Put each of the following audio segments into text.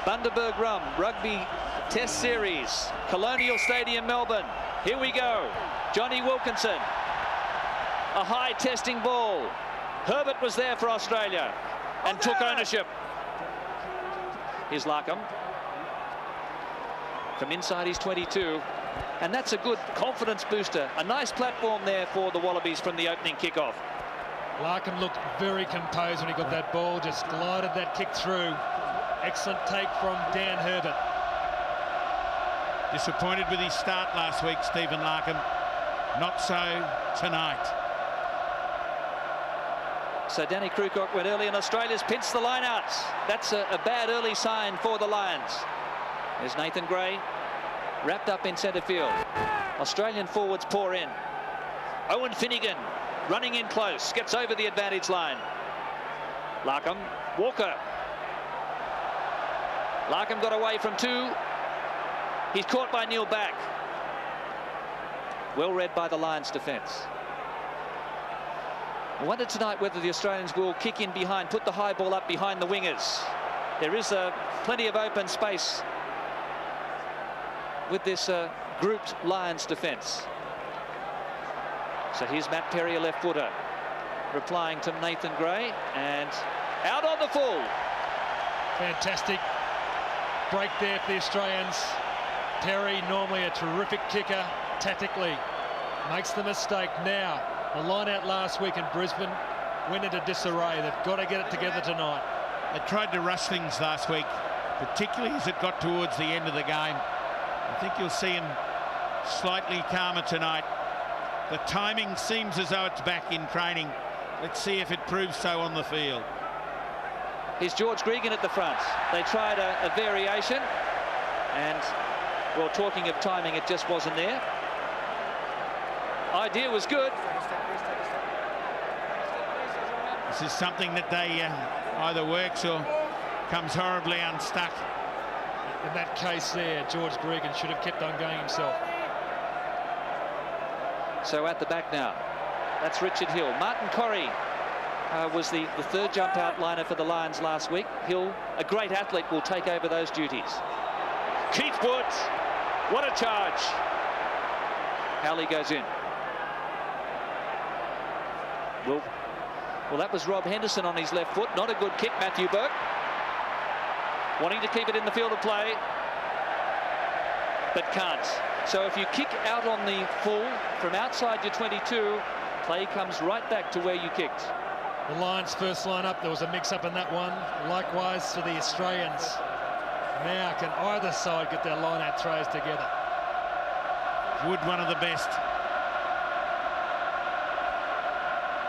Bundaberg Rum Rugby Test Series, Colonial Stadium, Melbourne. Here we go. Johnny Wilkinson. A high testing ball. Herbert was there for Australia and took ownership. Here's Larkham. From inside his 22. And that's a good confidence booster. A nice platform there for the Wallabies from the opening kickoff. Larkham looked very composed when he got that ball, just glided that kick through. Excellent take from Dan Herbert. Disappointed with his start last week, Stephen Larkham. Not so tonight. So Danny Krukok went early and Australia's pinched the line out. That's a bad early sign for the Lions. There's Nathan Gray, wrapped up in centre field. Australian forwards pour in. Owen Finnegan running in close, gets over the advantage line. Larkham, Walker. Larkham got away from two. He's caught by Neil Back. Well read by the Lions defence. I wonder tonight whether the Australians will kick in behind, put the high ball up behind the wingers. There is plenty of open space with this grouped Lions defence. So here's Matt Perry, a left footer, replying to Nathan Gray, and out on the full. Fantastic break there for the Australians. Perry, normally a terrific kicker, tactically makes the mistake now. The line out last week in Brisbane went into disarray. They've got to get it together tonight. They tried to rush things last week, particularly as it got towards the end of the game. I think you'll see him slightly calmer tonight. The timing seems as though it's back in training. Let's see if it proves so on the field. Here's George Gregan at the front. They tried a variation, and, well, talking of timing, it just wasn't there. Idea was good. This is something that they either works or comes horribly unstuck. In that case there, George Gregan should have kept on going himself. So at the back now, that's Richard Hill. Martin Corrie was the third jump out liner for the Lions last week. Hill, a great athlete, will take over those duties. Keith Woods, what a charge. Howley goes in. Well, that was Rob Henderson on his left foot. Not a good kick, Matthew Burke. Wanting to keep it in the field of play, but can't. So if you kick out on the full from outside your 22, play comes right back to where you kicked. The Lions first line up, there was a mix-up in that one. Likewise for the Australians. Now can either side get their line-out throws together? Wood, one of the best.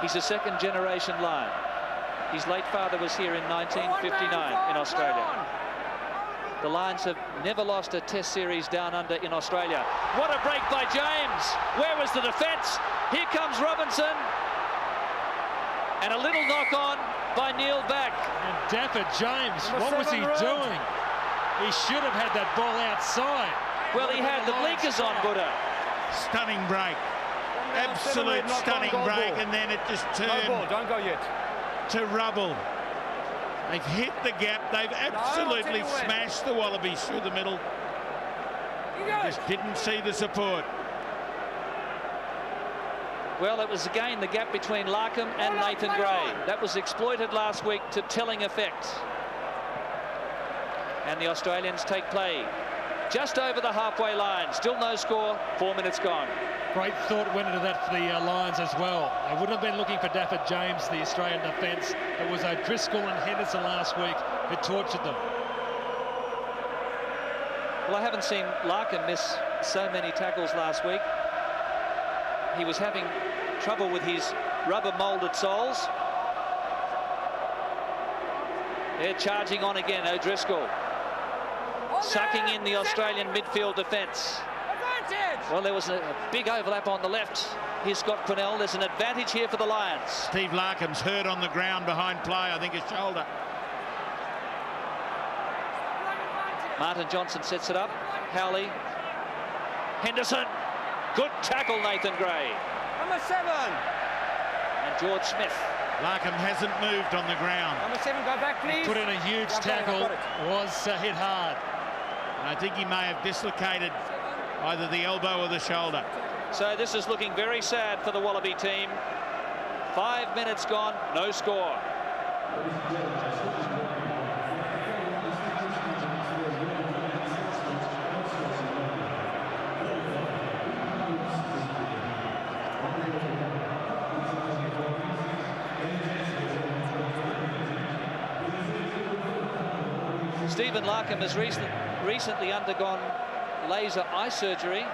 He's a second-generation Lion. His late father was here in 1959 in Australia. The Lions have never lost a Test series down under in Australia. What a break by James. Where was the defence? Here comes Robinson. And a little knock on by Neil Back. And Dapper James, what was he doing? He should have had that ball outside. Well, he had the blinkers on, Buddha. Stunning break. Absolute stunning break, and then it just turned Don't go yet. to rubble. They've hit the gap. They've absolutely smashed the Wallabies through the middle. Just didn't see the support. Well, it was again the gap between Larkham and Nathan Gray. That was exploited last week to telling effect. And the Australians take play just over the halfway line. Still no score, 4 minutes gone. Great thought went into that for the Lions as well. They wouldn't have been looking for Dapper James, the Australian defence. It was O'Driscoll and Henderson last week who tortured them. Well, I haven't seen Larkham miss so many tackles last week. He was having trouble with his rubber moulded soles. They're charging on again, O'Driscoll. Sucking in the Australian midfield defence. Well, there was a big overlap on the left. Here's Scott Quinnell. There's an advantage here for the Lions. Steve Larkham's hurt on the ground behind play, I think his shoulder. Martin Johnson sets it up. Howley. Henderson. Good tackle, Nathan Gray. Number 7. And George Smith Larkham hasn't moved on the ground. Number 7, go back, please. Put in a huge tackle, was hit hard. And I think he may have dislocated either the elbow or the shoulder. So this is looking very sad for the Wallaby team. 5 minutes gone, no score. Stephen Larkham has recently undergone laser eye surgery,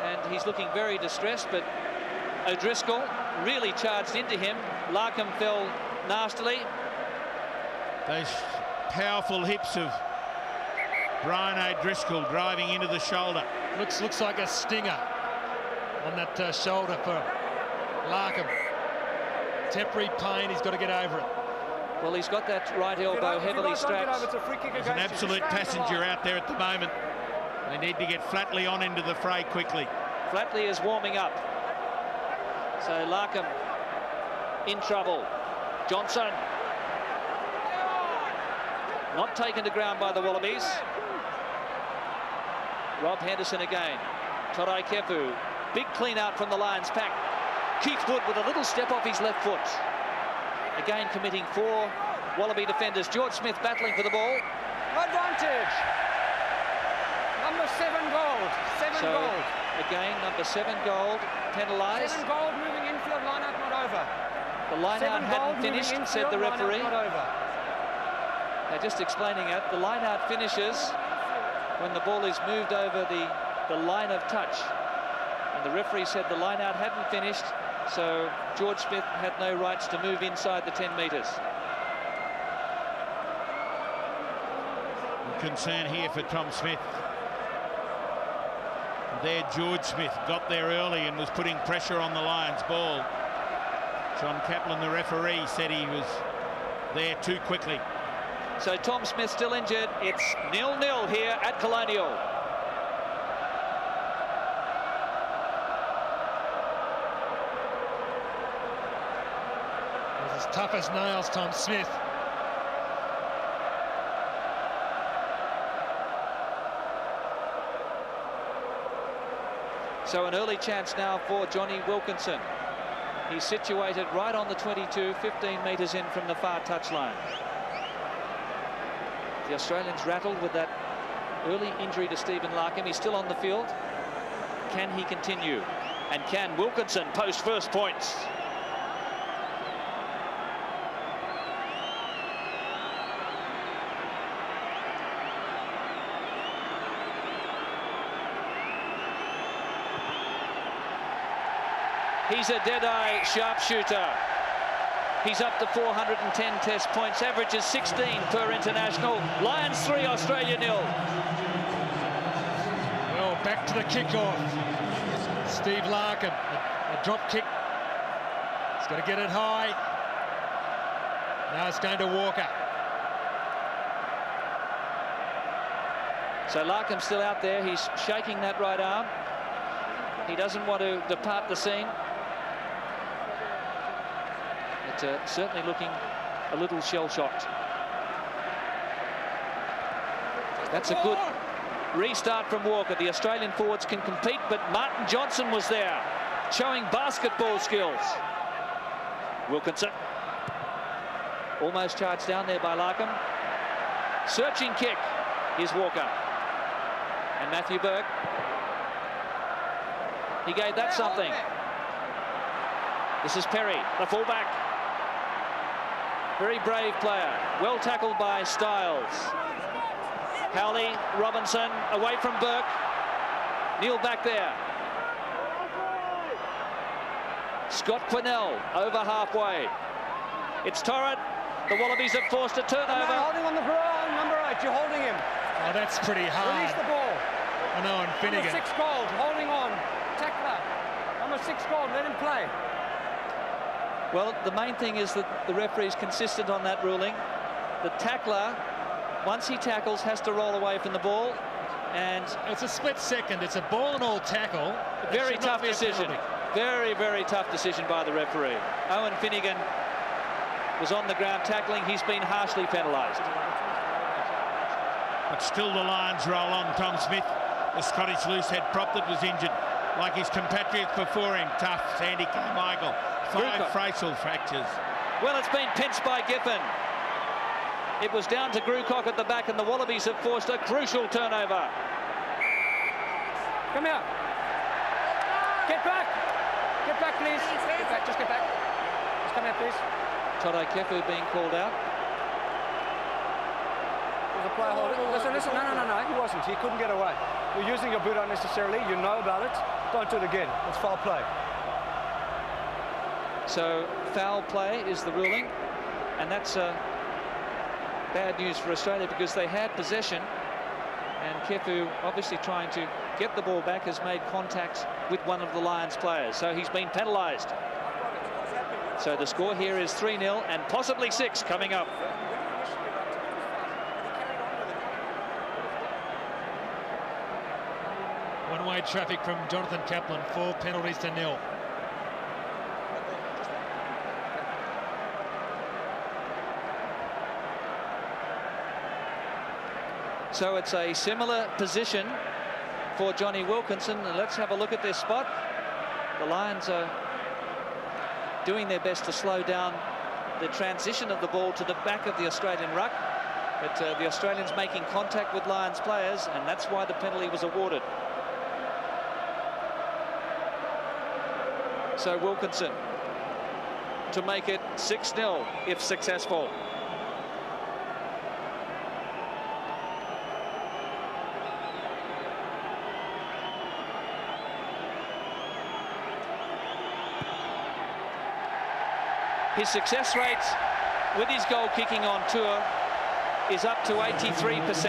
and he's looking very distressed, but O'Driscoll really charged into him. Larkham fell nastily. Those powerful hips of Brian O'Driscoll driving into the shoulder. Looks like a stinger on that shoulder for Larkham. Temporary pain, he's got to get over it. Well, he's got that right elbow heavily strapped. There's an absolute passenger out there at the moment. They need to get Flatley on into the fray quickly. Flatley is warming up. So Larkham in trouble. Johnson not taken to ground by the Wallabies. Rob Henderson again. Torai Kepu. Big clean out from the Lions pack. Keith Wood with a little step off his left foot. Again committing 4 Wallaby defenders. George Smith battling for the ball. Advantage. Number 7 gold. 7 gold. Again, number 7 gold penalised. 7 gold moving infield, line out, not over. The line out hadn't finished, said the referee. Not over. They're just explaining it. The line out finishes when the ball is moved over the line of touch. And the referee said the line out hadn't finished, so George Smith had no rights to move inside the 10 metres. Concern here for Tom Smith. There, George Smith got there early and was putting pressure on the Lions' ball. John Kaplan, the referee, said he was there too quickly. So Tom Smith still injured. It's 0-0 here at Colonial. He's as tough as nails, Tom Smith. So an early chance now for Johnny Wilkinson. He's situated right on the 22, 15 metres in from the far touchline. The Australians rattled with that early injury to Stephen Larkham. He's still on the field. Can he continue? And can Wilkinson post first points? He's a dead-eye sharpshooter. He's up to 410 test points, averages 16 per international. Lions 3, Australia 0. Well, back to the kickoff. Steve Larkham, a drop kick. He's got to get it high. Now it's going to Walker. So Larkham's still out there. He's shaking that right arm. He doesn't want to depart the scene. But certainly looking a little shell-shocked. That's a good restart from Walker. The Australian forwards can compete, but Martin Johnson was there, showing basketball skills. Wilkinson. Almost charged down there by Larkham. Searching kick. Here's Walker. And Matthew Burke. He gave that something. This is Perry, the fullback. Very brave player. Well tackled by Styles. Howley, Robinson, away from Burke. Neil back there. Scott Quinnell over halfway. It's Torrent. The Wallabies have forced a turnover. Holding on the ground, number 8. You're holding him. Oh, that's pretty hard. Release the ball. I know, and Finnegan. Number 6 gold, holding on. Tackler. Number 6 gold, let him play. Well, the main thing is that the referee's consistent on that ruling. The tackler, once he tackles, has to roll away from the ball. And it's a split second. It's a ball and all tackle. Very tough decision. Very, very tough decision by the referee. Owen Finnegan was on the ground tackling. He's been harshly penalised. But still the Lions roll on. Tom Smith, the Scottish loosehead prop that was injured, like his compatriots before him, tough Sandy Carmichael. 5 facial fractures. Well, it's been pinched by Giffen. It was down to Grucock at the back, and the Wallabies have forced a crucial turnover. Come here. Get back. Get back, please. Get back. Just get back. Just come here, please. Todd Kefu being called out. There's a player holding. Listen. No. He wasn't. He couldn't get away. You're using your boot unnecessarily. You know about it. Don't do it again. It's foul play. So foul play is the ruling, and that's bad news for Australia because they had possession, and Kefu, obviously trying to get the ball back, has made contact with one of the Lions players, so he's been penalised. So the score here is 3-0 and possibly 6 coming up. One-way traffic from Jonathan Kaplan, 4 penalties to 0. So it's a similar position for Johnny Wilkinson. And let's have a look at this spot. The Lions are doing their best to slow down the transition of the ball to the back of the Australian ruck. But the Australians making contact with Lions players, and that's why the penalty was awarded. So Wilkinson to make it 6-0 if successful. His success rate with his goal kicking on tour is up to 83%.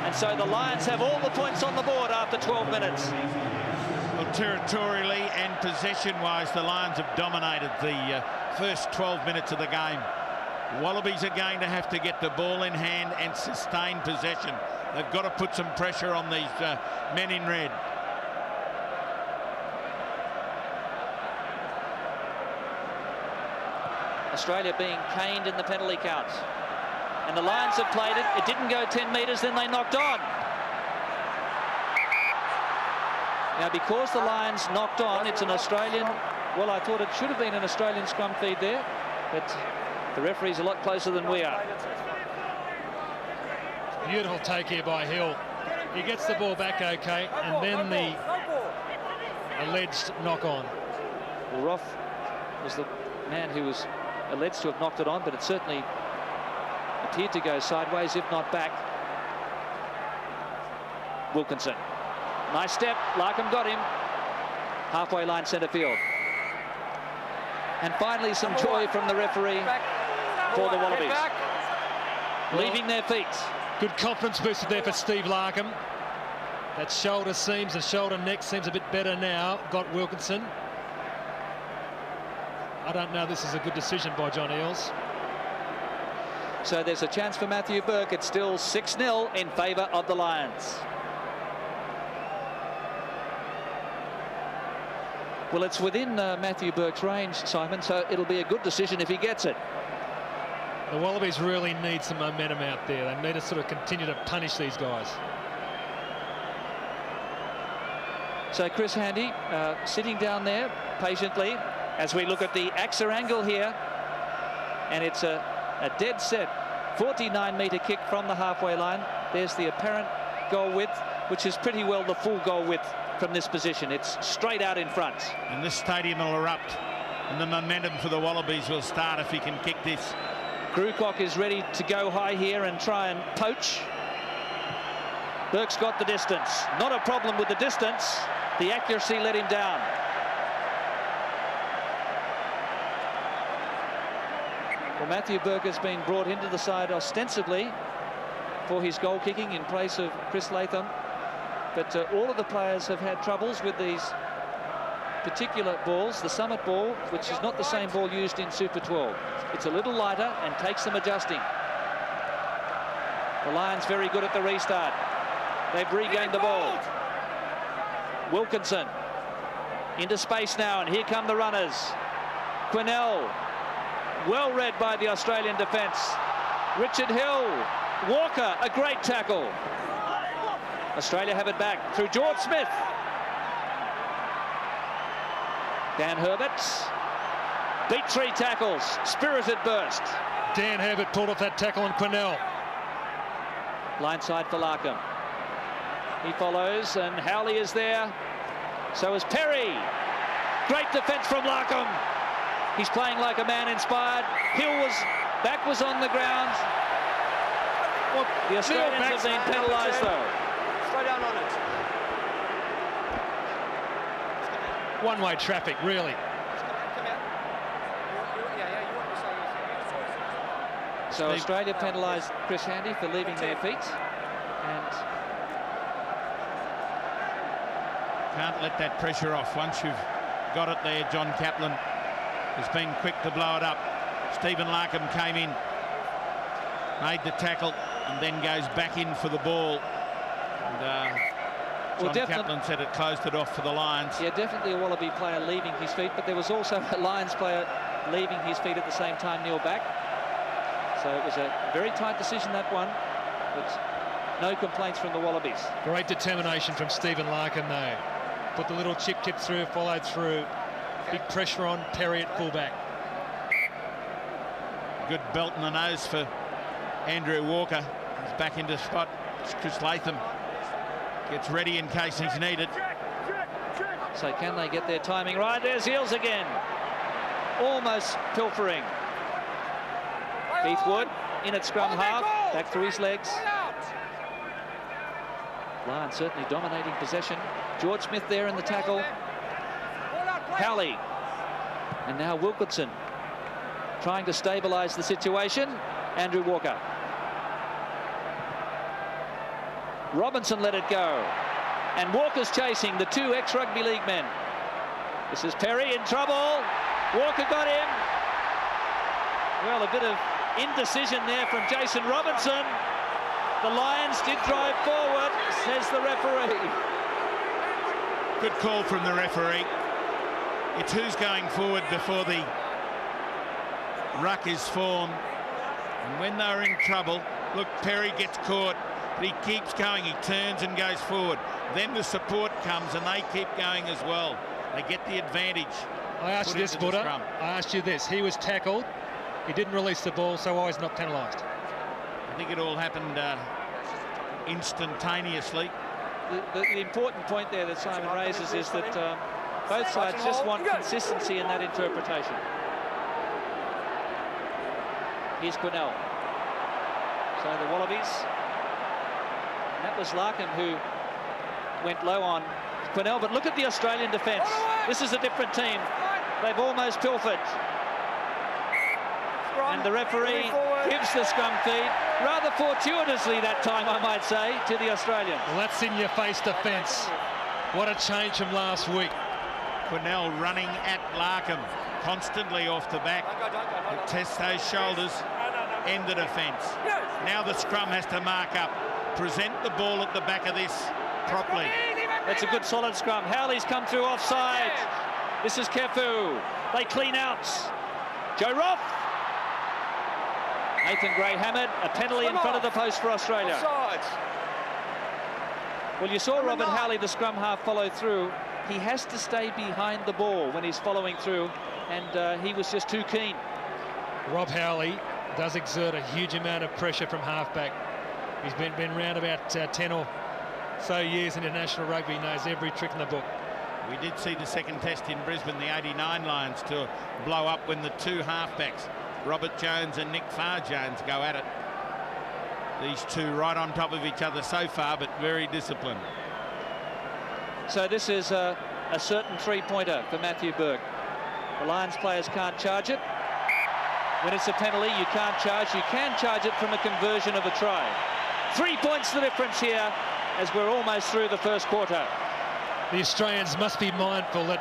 And so the Lions have all the points on the board after 12 minutes. Well, territorially and possession-wise, the Lions have dominated the first 12 minutes of the game. Wallabies are going to have to get the ball in hand and sustain possession. They've got to put some pressure on these men in red. Australia being caned in the penalty count. And the Lions have played it. It didn't go 10 metres, then they knocked on. Now, because the Lions knocked on, it's an Australian... Well, I thought it should have been an Australian scrum feed there, but the referee's a lot closer than we are. Beautiful take here by Hill. He gets the ball back okay, and then the alleged knock-on. Well, Roth was the man who was alleged to have knocked it on, but it certainly appeared to go sideways, if not back. Wilkinson. Nice step. Larkham got him. Halfway line centre field. And finally some joy from the referee for the Wallabies. Leaving their feet. Good confidence booster there for Steve Larkham. That shoulder seams, the shoulder neck seems a bit better now. Got Wilkinson. I don't know, this is a good decision by John Eales. So there's a chance for Matthew Burke. It's still 6-0 in favour of the Lions. Well, it's within Matthew Burke's range, Simon, so it'll be a good decision if he gets it. The Wallabies really need some momentum out there. They need to sort of continue to punish these guys. So Chris Handy sitting down there patiently as we look at the AXA angle here. And it's a dead set 49-metre kick from the halfway line. There's the apparent goal width, which is pretty well the full goal width from this position. It's straight out in front. And this stadium will erupt, and the momentum for the Wallabies will start if he can kick this. Grucock is ready to go high here and try and poach. Burke's got the distance. Not a problem with the distance. The accuracy let him down. Well, Matthew Burke has been brought into the side ostensibly for his goal kicking in place of Chris Latham. But all of the players have had troubles with these particular balls. The Summit ball, which is not the same ball used in Super 12. It's a little lighter and takes some adjusting. The Lions very good at the restart. They've regained the ball. Wilkinson into space now, and here come the runners. Quinnell Well read by the Australian defence. Richard Hill, Walker, a great tackle. Australia have it back through George Smith. Dan Herbert beat 3 tackles, spirited burst. Dan Herbert pulled off that tackle on Quinnell. Blindside for Larkham. He follows, and Howley is there. So is Perry. Great defence from Larkham. He's playing like a man inspired. Back was on the ground. Well, the Australians have been penalised though. Straight down on it. One-way traffic, really. So Australia penalised Chris Handy for leaving their feet. And can't let that pressure off. Once you've got it there, John Kaplan has been quick to blow it up. Stephen Larkham came in, made the tackle, and then goes back in for the ball. And John Kaplan said it closed it off for the Lions. Yeah, definitely a Wallaby player leaving his feet, but there was also a Lions player leaving his feet at the same time, Neil Back. So it was a very tight decision, that one, but no complaints from the Wallabies. Great determination from Stephen Larkham, though. Put the little chip through, followed through. Big pressure on Perry at fullback. Good belt in the nose for Andrew Walker. He's back into spot. Chris Latham gets ready in case he's needed. So can they get their timing right? There's Eels again. Almost pilfering. Keith Wood in at scrum half, back through his legs. Lions certainly dominating possession. George Smith there in the tackle. Howley. And now Wilkinson trying to stabilise the situation. Andrew Walker. Robinson let it go. And Walker's chasing the 2 ex-rugby league men. This is Perry in trouble. Walker got him. Well, a bit of indecision there from Jason Robinson. The Lions did drive forward, says the referee. Good call from the referee. It's who's going forward before the ruck is formed. And when they're in trouble, look, Perry gets caught, but he keeps going. He turns and goes forward. Then the support comes and they keep going as well. They get the advantage. I asked you this, Buddha. I asked you this. He was tackled. He didn't release the ball, so why is not penalised? I think it all happened instantaneously. The important point there that Simon raises is that both sides just want consistency in that interpretation. Here's Quinnell. So the Wallabies. And that was Larkham who went low on Quinnell. But look at the Australian defence. This is a different team. They've almost pilfered. And the referee gives the scrum feed, rather fortuitously that time, I might say, to the Australians. Well, that's in-your-face defence. What a change from last week. Quinnell running at Larkham, constantly off the back. It tests those shoulders, end the defence. Now the scrum has to mark up, present the ball at the back of this properly. That's a good solid scrum. Howley's come through offside. This is Kefu. They clean out. Joe Roth. Nathan Gray hammered, a penalty in front of the post for Australia. Well, you saw Robert Howley, the scrum half, follow through. He has to stay behind the ball when he's following through, and he was just too keen. Rob Howley does exert a huge amount of pressure from halfback. He's been around about 10 or so years in international rugby. He knows every trick in the book. We did see the second test in Brisbane, the 89 Lions, to blow up when the 2 halfbacks, Robert Jones and Nick Farr-Jones, go at it. These 2 right on top of each other so far, but very disciplined. So this is a certain 3-pointer for Matthew Burke. The Lions players can't charge it. When it's a penalty, you can't charge. You can charge it from a conversion of a try. 3 points the difference here as we're almost through the first quarter. The Australians must be mindful that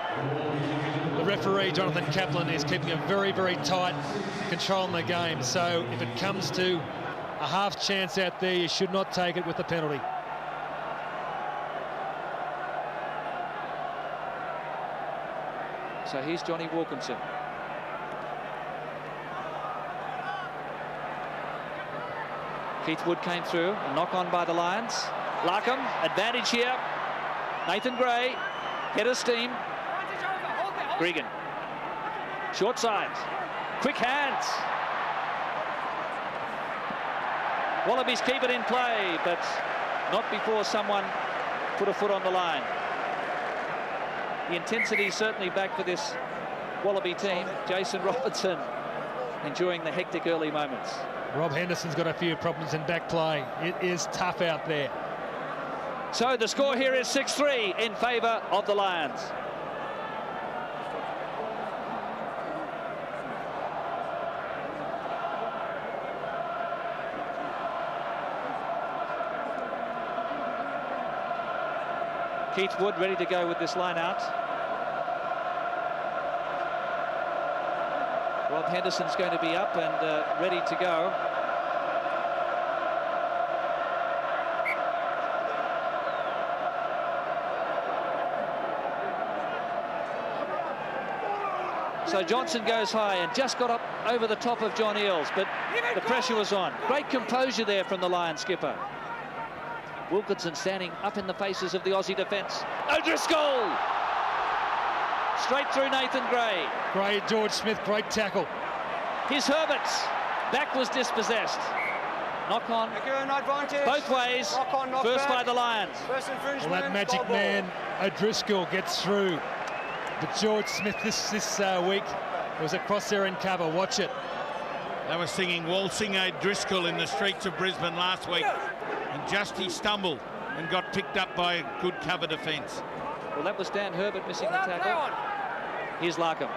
the referee, Jonathan Kaplan, is keeping a very, very tight control in the game. So if it comes to a half chance out there, you should not take it with the penalty. So here's Johnny Wilkinson. Keith Wood came through, a knock on by the Lions. Larkham, advantage here. Nathan Gray, head of steam. Gregan, short side, quick hands. Wallabies keep it in play, but not before someone put a foot on the line. The intensity is certainly back for this Wallaby team. Jason Robertson enjoying the hectic early moments. Rob Henderson's got a few problems in back play. It is tough out there. So the score here is 6-3 in favour of the Lions. Keith Wood ready to go with this line out. Rob Henderson's going to be up and ready to go. So Johnson goes high and just got up over the top of John Eales, but the pressure was on. Great composure there from the Lions skipper. Wilkinson standing up in the faces of the Aussie defence. O'Driscoll! Straight through Nathan Gray. Great, George Smith, great tackle. Here's Herberts. Back was dispossessed. Knock on. Both ways. First by the Lions. Well, that magic man, O'Driscoll, gets through. But George Smith this week was across there in cover. Watch it. They were singing Waltzing O'Driscoll in the streets of Brisbane last week. And just he stumbled and got picked up by a good cover defence. Well, that was Dan Herbert missing the tackle. Here's Larkham.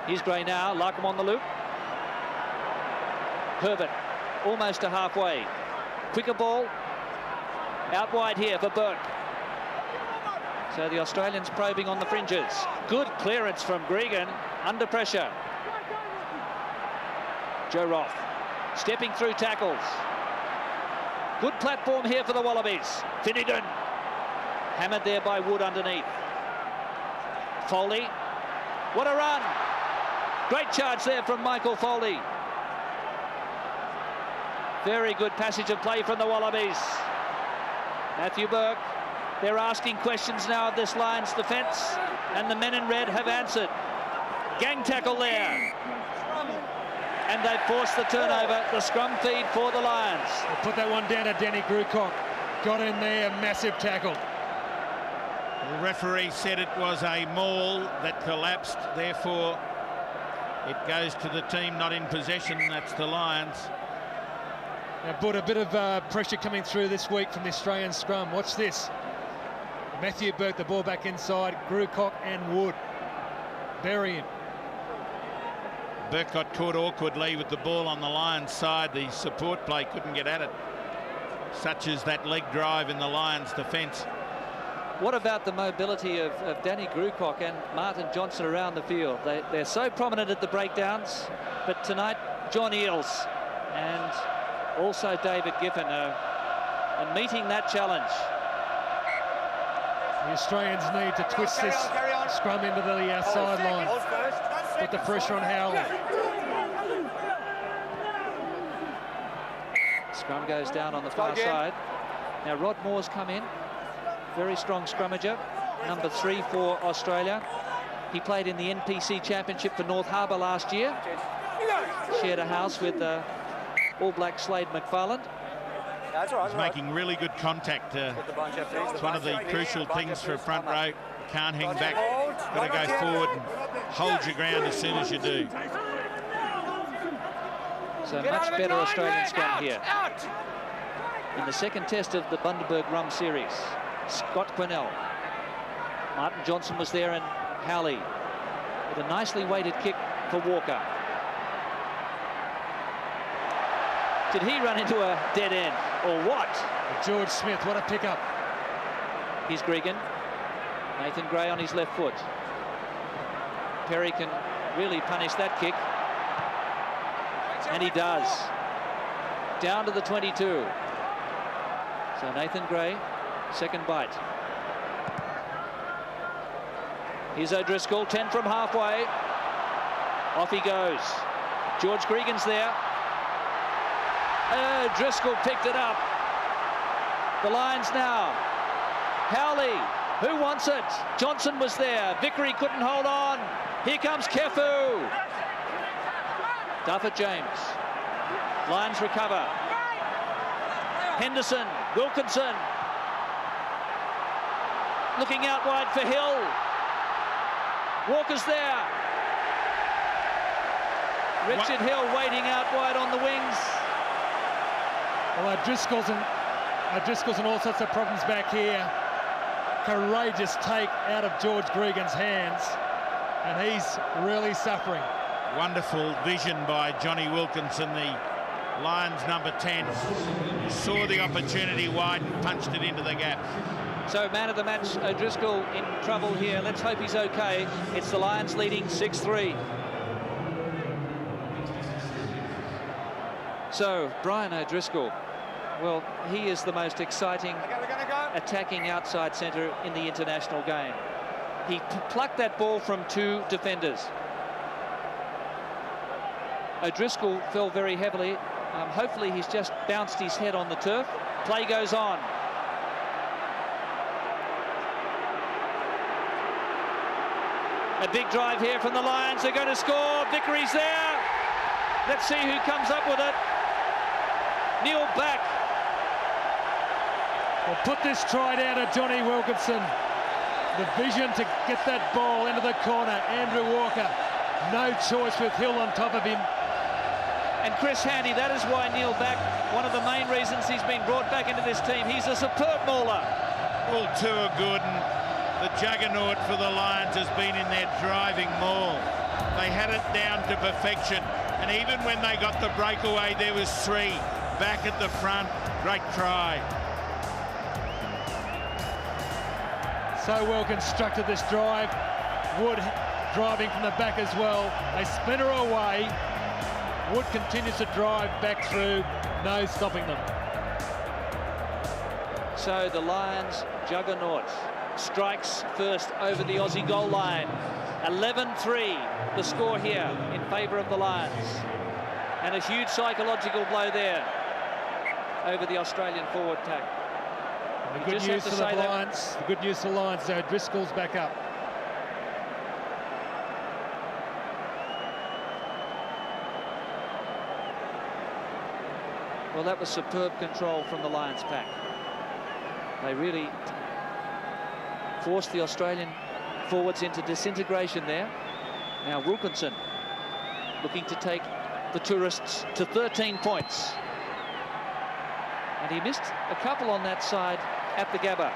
Here's Gray now. Larkham on the loop. Herbert almost to halfway. Quicker ball. Out wide here for Burke. So the Australians probing on the fringes. Good clearance from Gregan. Under pressure. Joe Roth stepping through tackles. Good platform here for the Wallabies. Finnegan. Hammered there by Wood underneath. Foley. What a run. Great charge there from Michael Foley. Very good passage of play from the Wallabies. Matthew Burke. They're asking questions now of this Lions defence, and the men in red have answered. Gang tackle there. And they've forced the turnover, the scrum feed for the Lions. They'll put that one down to Danny Grucock. Got in there, massive tackle. The referee said it was a maul that collapsed, therefore it goes to the team not in possession, that's the Lions. Now, but a bit of pressure coming through this week from the Australian scrum. Watch this. Matthew Burke, the ball back inside. Grucock and Wood. Bury him. Burke got caught awkwardly with the ball on the Lions side. The support play couldn't get at it. Such as that leg drive in the Lions defence. What about the mobility of Danny Grucock and Martin Johnson around the field? They're so prominent at the breakdowns, but tonight John Eales and also David Giffen are meeting that challenge. The Australians need to twist this scrum into the sideline. Put the pressure on Howley. Scrum goes down on the far side. Now Rod Moore's come in. Very strong scrummager. Number 3 for Australia. He played in the NPC Championship for North Harbour last year. Shared a house with All Black Slade McFarland. He's making really good contact. It's one of the crucial things for a front row. Can't hang back. Got to go forward and hold your ground as soon as you do. So much better Australian scrum here. In the second test of the Bundaberg Rum Series, Scott Quinnell. Martin Johnson was there and Howley with a nicely weighted kick for Walker. Did he run into a dead end or what? George Smith, what a pickup. Here's Gregan. Nathan Gray on his left foot. Perry can really punish that kick. And he does. Down to the 22. So Nathan Gray, second bite. Here's O'Driscoll, 10 from halfway. Off he goes. George Gregan's there. Driscoll picked it up. The Lions now. Howley, who wants it? Johnson was there. Vickery couldn't hold on. Here comes Kefu. Duffett James. Lions recover. Henderson, Wilkinson. Looking out wide for Hill. Walker's there. Richard Hill waiting out wide on the wings. Well, O'Driscoll's and all sorts of problems back here. Courageous take out of George Gregan's hands, and he's really suffering. Wonderful vision by Johnny Wilkinson, the Lions number 10. Saw the opportunity wide and punched it into the gap. So man of the match, O'Driscoll in trouble here. Let's hope he's okay. It's the Lions leading 6-3. So Brian O'Driscoll, well, he is the most exciting attacking outside centre in the international game. He plucked that ball from 2 defenders. O'Driscoll fell very heavily. Hopefully he's just bounced his head on the turf. Play goes on. A big drive here from the Lions. They're going to score. Vickery's there. Let's see who comes up with it. Neil back. Well, put this try down to Johnny Wilkinson. The vision to get that ball into the corner. Andrew Walker, no choice with Hill on top of him. And Chris Handy, that is why Neil back, one of the main reasons he's been brought back into this team. He's a superb mauler. All too good, and the juggernaut for the Lions has been in their driving maul. They had it down to perfection, and even when they got the breakaway, there was 3 back at the front. Great try. So well constructed, this drive. Wood driving from the back as well. They splinter away. Wood continues to drive back through, no stopping them. So the Lions juggernaut strikes first over the Aussie goal line. 11-3 the score here in favour of the Lions. And a huge psychological blow there over the Australian forward pack. The good news for the Lions. The good news for the Lions, though, Driscoll's back up. Well, that was superb control from the Lions pack. They really forced the Australian forwards into disintegration there. Now Wilkinson looking to take the tourists to 13 points. And he missed a couple on that side at the Gabba.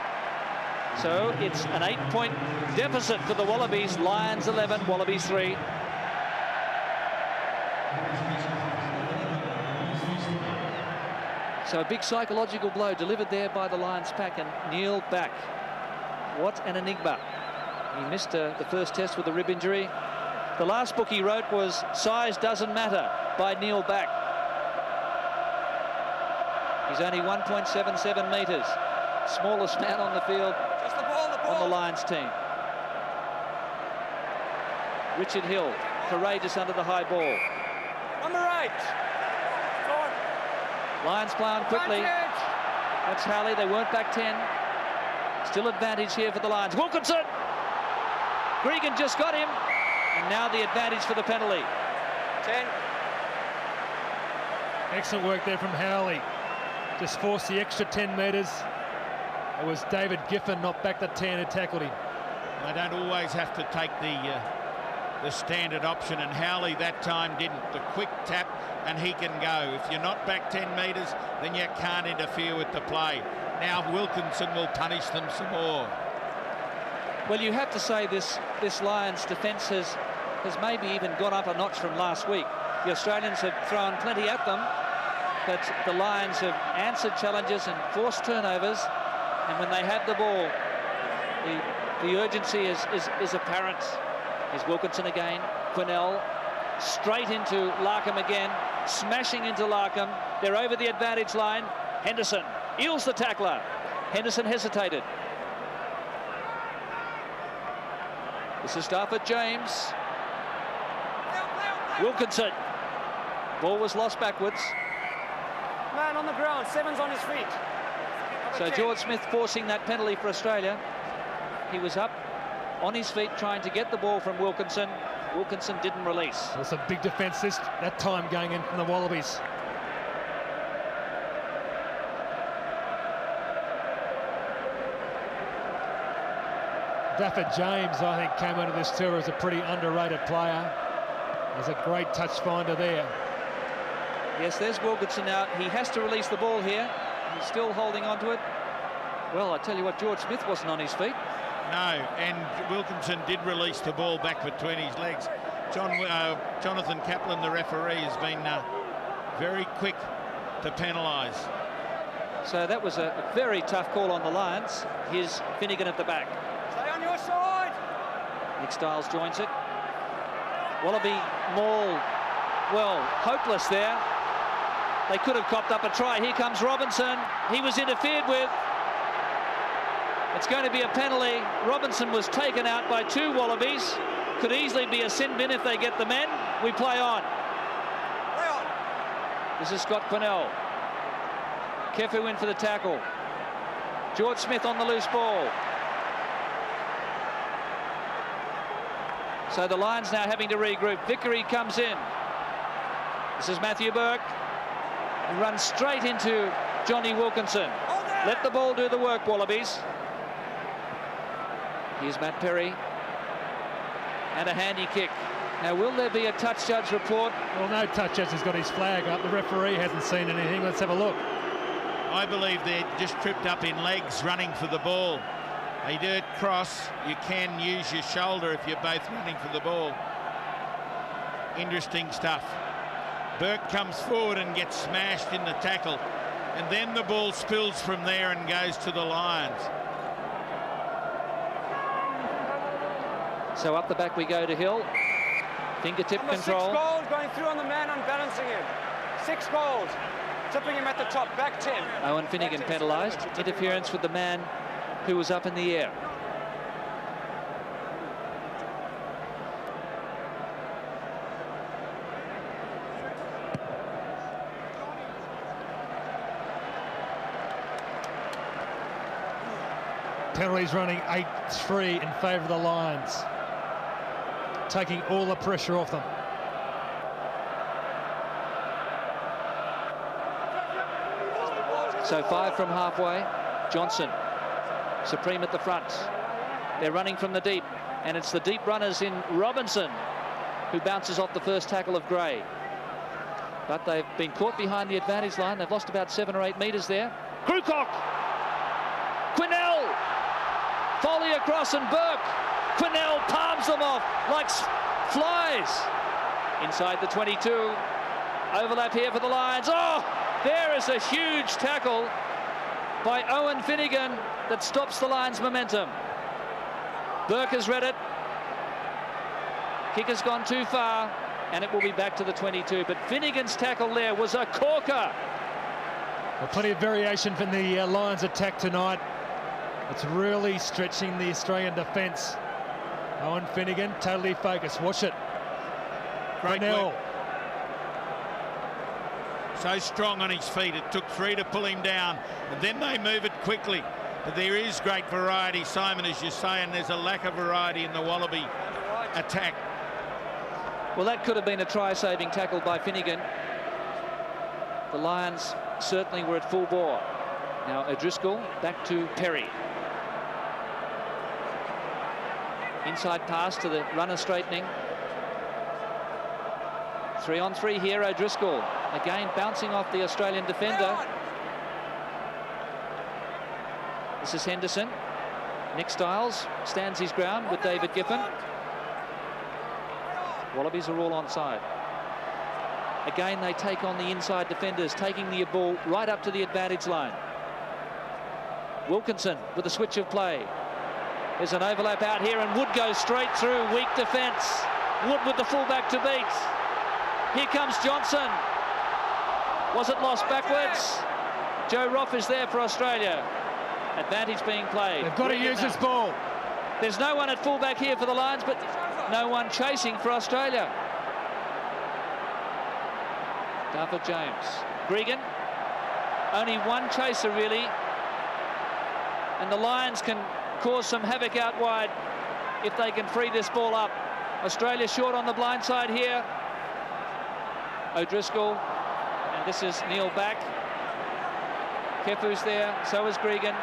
So it's an 8-point deficit for the Wallabies. Lions 11, Wallabies 3. So a big psychological blow delivered there by the Lions pack, and Neil back. What an enigma. He missed the first test with a rib injury. The last book he wrote was Size Doesn't Matter by Neil Back. He's only 1.77 metres. Smallest man on the field on the Lions team. Richard Hill, courageous under the high ball. Number 8. Lions play on quickly. That's Howley. They weren't back 10. Still advantage here for the Lions. Wilkinson! Gregan just got him. And now the advantage for the penalty. 10. Excellent work there from Howley. Just forced the extra 10 metres. It was David Giffen, not back the 10, who tackled him. They don't always have to take the standard option, and Howley that time didn't. The quick tap, and he can go. If you're not back 10 metres, then you can't interfere with the play. Now Wilkinson will punish them some more. Well, you have to say this Lions defence has maybe even gone up a notch from last week. The Australians have thrown plenty at them, but the Lions have answered challenges and forced turnovers, and when they have the ball, the urgency is apparent. Here's Wilkinson again. Quinnell straight into Larkham again, smashing into Larkham. They're over the advantage line. Henderson eels the tackler. Henderson hesitated. This is Duffett James. Wilkinson. Ball was lost backwards. man on the ground, 7's on his feet. So George Smith forcing that penalty for Australia. He was up on his feet trying to get the ball from Wilkinson. Wilkinson didn't release. There's a big defence that time going in from the Wallabies. Dafford James, I think, came into this tour as a pretty underrated player. There's a great touch finder there. Yes, there's Wilkinson now. He has to release the ball here. He's still holding on to it. Well, I tell you what, George Smith wasn't on his feet. No, and Wilkinson did release the ball back between his legs. Jonathan Kaplan, the referee, has been very quick to penalise. So that was a very tough call on the Lions. Here's Finnegan at the back. Stay on your side. Nick Stiles joins it. Wallaby maul, well, hopeless there. They could have copped up a try. Here comes Robinson. He was interfered with. It's going to be a penalty. Robinson was taken out by 2 Wallabies. Could easily be a sin bin if they get the men. We play on. Play on. This is Scott Quinnell. Kefu in for the tackle. George Smith on the loose ball. So the Lions now having to regroup. Vickery comes in. This is Matthew Burke. He runs straight into Johnny Wilkinson. Let the ball do the work, Wallabies. Here's Matt Perry. And a handy kick. Now, will there be a touch judge report? Well, no touch judge has got his flag up. The referee hasn't seen anything. Let's have a look. I believe they're just tripped up in legs running for the ball. They do it cross. You can use your shoulder if you're both running for the ball. Interesting stuff. Burke comes forward and gets smashed in the tackle. And then the ball spills from there and goes to the Lions. So up the back we go to Hill. Fingertip Number control. 6 goals going through on the man, unbalancing him. 6 goals. Tipping him at the top, back 10. Owen Finnegan penalised. Interference with the man who was up in the air. Penalties running 8-3 in favour of the Lions, taking all the pressure off them. So 5 from halfway. Johnson, supreme at the front. They're running from the deep, and it's the deep runners in Robinson who bounces off the first tackle of Gray. But they've been caught behind the advantage line. They've lost about 7 or 8 metres there. Krukok, Quinnell, Foley across and Burke. Quinnell palms them off like flies. Inside the 22. Overlap here for the Lions. Oh, there is a huge tackle by Owen Finnegan that stops the Lions' momentum. Burke has read it. Kick has gone too far, and it will be back to the 22. But Finnegan's tackle there was a corker. Well, plenty of variation from the Lions' attack tonight. It's really stretching the Australian defence. Owen Finnegan, totally focused. Watch it. Great Quinnell. work. So strong on his feet. It took 3 to pull him down, and then they move it quickly. But there is great variety, Simon, as you're saying. There's a lack of variety in the Wallaby attack. Well, that could have been a try-saving tackle by Finnegan. The Lions certainly were at full bore. Now O'Driscoll back to Perry. Inside pass to the runner straightening. 3-on-3 here, O'Driscoll. Again, bouncing off the Australian defender. This is Henderson. Nick Stiles stands his ground with David Giffen. Wallabies are all onside. Again, they take on the inside defenders, taking the ball right up to the advantage line. Wilkinson with a switch of play. There's an overlap out here, and Wood goes straight through. Weak defence. Wood with the fullback to beat. Here comes Johnson. Was it lost backwards? Joe Roff is there for Australia. Advantage being played. They've got to use this ball. There's no one at fullback here for the Lions, but no one chasing for Australia. David James. Gregan. Only one chaser, really. And the Lions can cause some havoc out wide if they can free this ball up. Australia short on the blind side here. O'Driscoll, and this is Neil back. Kefu's there, so is Gregan.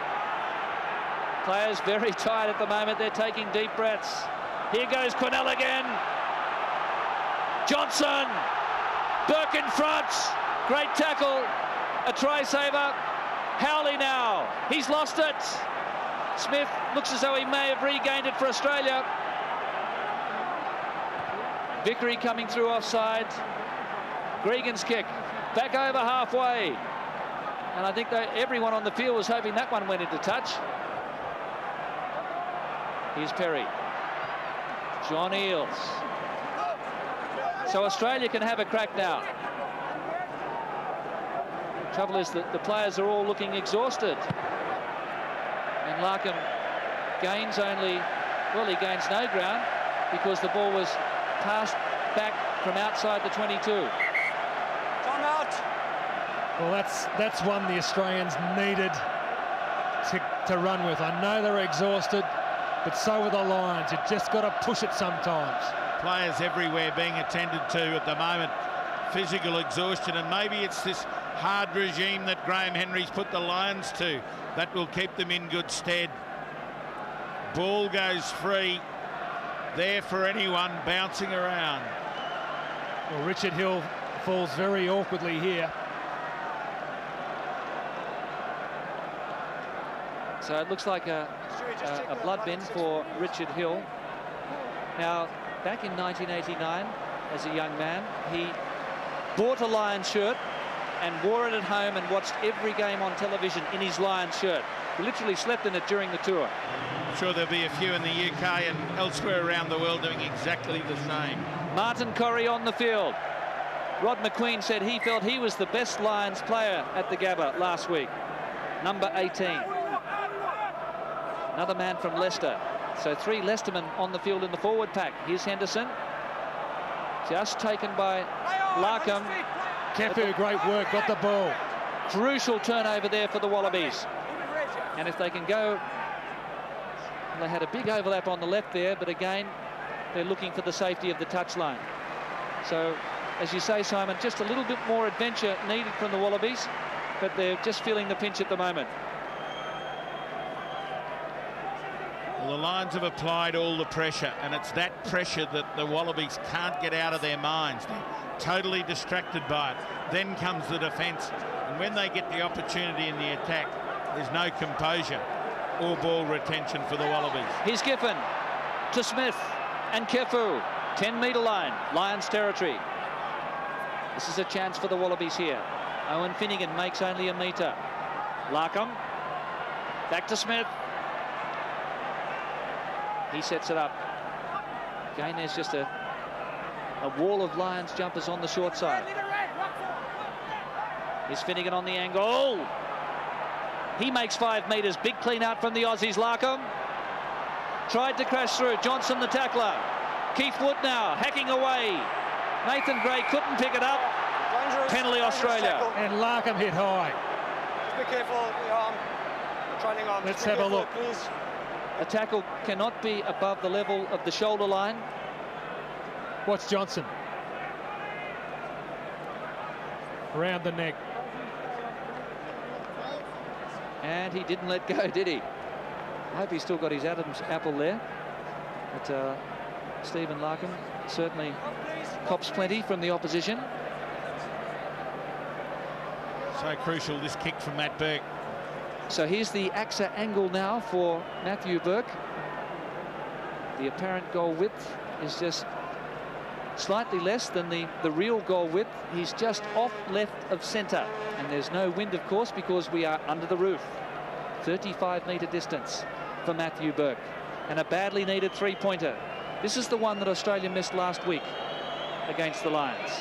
Players very tired at the moment, they're taking deep breaths. Here goes Cornell again. Johnson, Burke in front, great tackle, a try saver. Howley now, he's lost it. Smith looks as though he may have regained it for Australia. Vickery coming through offside. Gregan's kick, back over halfway. And I think that everyone on the field was hoping that one went into touch. Here's Perry. John Eales. So Australia can have a crack now. Trouble is that the players are all looking exhausted. And Larkham gains only, well, he gains no ground because the ball was passed back from outside the 22. Well, that's one the Australians needed to run with. I know they're exhausted, but so are the Lions. You've just got to push it sometimes. Players everywhere being attended to at the moment. Physical exhaustion, and maybe it's this hard regime that Graham Henry's put the Lions to that will keep them in good stead. Ball goes free. There for anyone bouncing around. Well, Richard Hill falls very awkwardly here. So it looks like a blood bin for Richard Hill. Now, back in 1989, as a young man, he bought a Lions shirt and wore it at home and watched every game on television in his Lions shirt. He literally slept in it during the tour. I'm sure there'll be a few in the UK and elsewhere around the world doing exactly the same. Martin Corrie on the field. Rod McQueen said he felt he was the best Lions player at the Gabba last week. Number 18. Another man from Leicester. So 3 Leicestermen on the field in the forward pack. Here's Henderson. Just taken by Larkham. Kefu, great work, got the ball. Crucial turnover there for the Wallabies. And if they can go... They had a big overlap on the left there, but again, they're looking for the safety of the touchline. So, as you say, Simon, just a little bit more adventure needed from the Wallabies, but they're just feeling the pinch at the moment. Well, the Lions have applied all the pressure, and it's that pressure that the Wallabies can't get out of their minds. They're totally distracted by it. Then comes the defence, and when they get the opportunity in the attack, there's no composure or ball retention for the Wallabies. Here's Giffen to Smith and Kefu. 10-metre line, Lions territory. This is a chance for the Wallabies here. Owen Finnegan makes only a metre. Larkham, back to Smith. He sets it up. Again, there's just a wall of Lions jumpers on the short side. Here's Finnegan on the angle. He makes 5 metres. Big clean out from the Aussies. Larkham tried to crash through. Johnson, the tackler. Keith Wood now hacking away. Nathan Gray couldn't pick it up. Penalty Australia. And Larkham hit high. Just be careful, the arm. The training arm. Let's have a look. Please. A tackle cannot be above the level of the shoulder line. Watch Johnson. Around the neck. And he didn't let go, did he? I hope he's still got his Adam's apple there. But Stephen Larkham certainly cops plenty from the opposition. So crucial, this kick from Matt Burke. So here's the AXA angle now for Matthew Burke. The apparent goal width is just slightly less than the real goal width. He's just off left of centre. And there's no wind, of course, because we are under the roof. 35-metre distance for Matthew Burke. And a badly needed 3-pointer. This is the one that Australia missed last week against the Lions.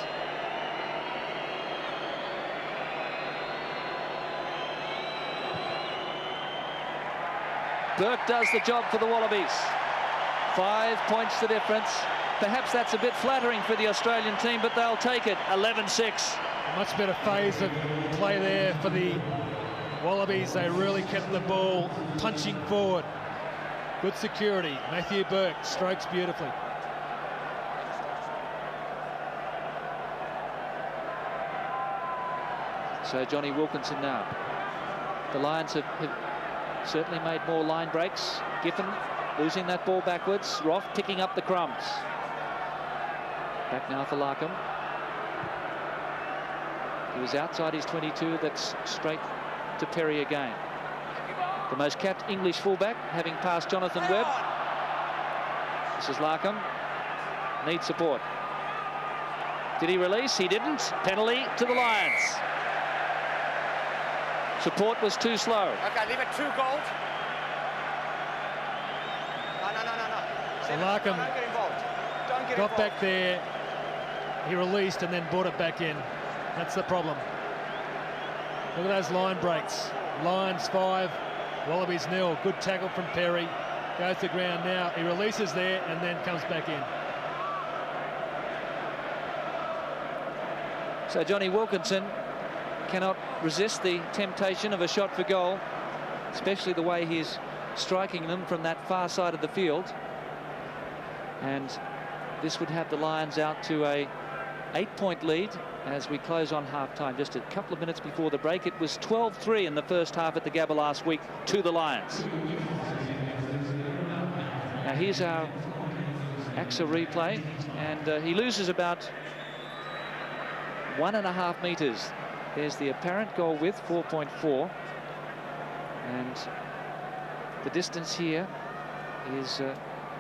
Burke does the job for the Wallabies. 5 points the difference. Perhaps that's a bit flattering for the Australian team, but they'll take it. 11-6. A much better phase of play there for the Wallabies. They really kept the ball punching forward. Good security. Matthew Burke strokes beautifully. So Johnny Wilkinson now. The Lions have certainly made more line breaks. Giffen losing that ball backwards. Roth picking up the crumbs. Back now for Larkham. He was outside his 22. That's straight to Perry again. The most capped English fullback, having passed Jonathan Webb. This is Larkham. Needs support. Did he release? He didn't. Penalty to the Lions. Support was too slow. Okay, leave it 2 gold. No. So Larkham Don't get involved. Don't get got involved. back there. He released and then brought it back in. That's the problem. Look at those line breaks. Lions 5, Wallabies 0. Good tackle from Perry. Goes to ground now. He releases there and then comes back in. So Johnny Wilkinson cannot resist the temptation of a shot for goal, especially the way he's striking them from that far side of the field. And this would have the Lions out to a 8-point lead as we close on half-time. Just a couple of minutes before the break, it was 12-3 in the first half at the Gabba last week to the Lions. Now here's our AXA replay, and he loses about 1.5 meters. There's the apparent goal width, 4.4, and the distance here is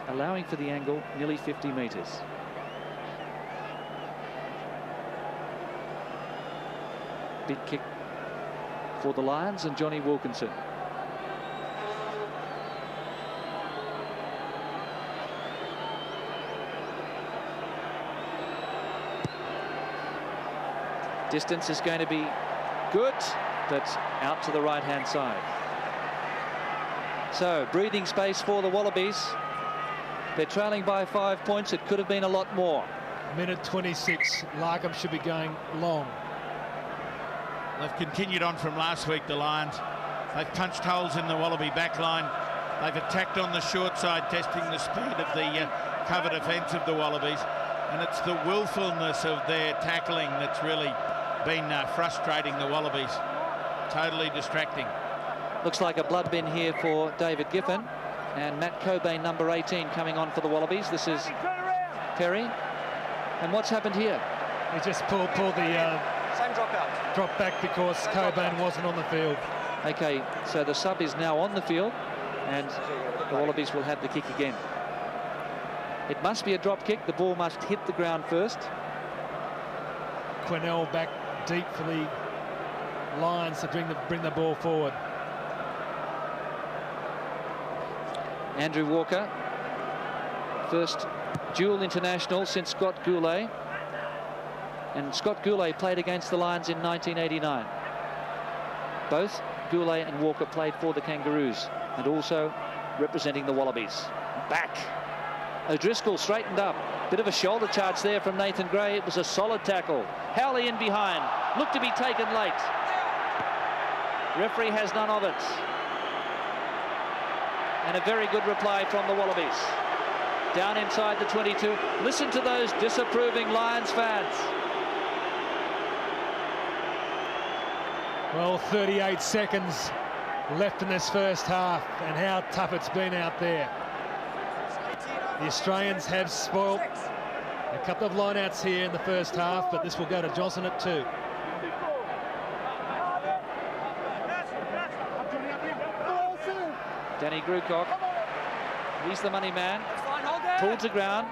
allowing for the angle nearly 50 meters. Big kick for the Lions and Johnny Wilkinson. Distance is going to be good, but out to the right-hand side. So, breathing space for the Wallabies. They're trailing by 5 points. It could have been a lot more. Minute 26. Larkham should be going long. They've continued on from last week, the Lions. They've punched holes in the Wallaby backline. They've attacked on the short side, testing the speed of the cover defence of the Wallabies. And it's the willfulness of their tackling that's really been frustrating the Wallabies. Totally distracting. Looks like a blood bin here for David Giffen, and Matt Cobain, number 18, coming on for the Wallabies. This is Perry. And what's happened here? He just pulled the Same dropout. drop back because Cobain wasn't on the field. Okay, so the sub is now on the field, and the Wallabies will have the kick again. It must be a drop kick. The ball must hit the ground first. Quinnell back deep for the Lions to bring the ball forward. Andrew Walker, first dual international since Scott Goulet. And Scott Goulet played against the Lions in 1989. Both Goulet and Walker played for the Kangaroos and also representing the Wallabies. Back. O'Driscoll straightened up. Bit of a shoulder charge there from Nathan Gray. It was a solid tackle. Howley in behind. Looked to be taken late. Referee has none of it. And a very good reply from the Wallabies. Down inside the 22. Listen to those disapproving Lions fans. Well, 38 seconds left in this first half, and how tough it's been out there. The Australians have spoilt a couple of lineouts here in the first half, but this will go to Johnson at 2. Danny Grucock, he's the money man, pulled to ground.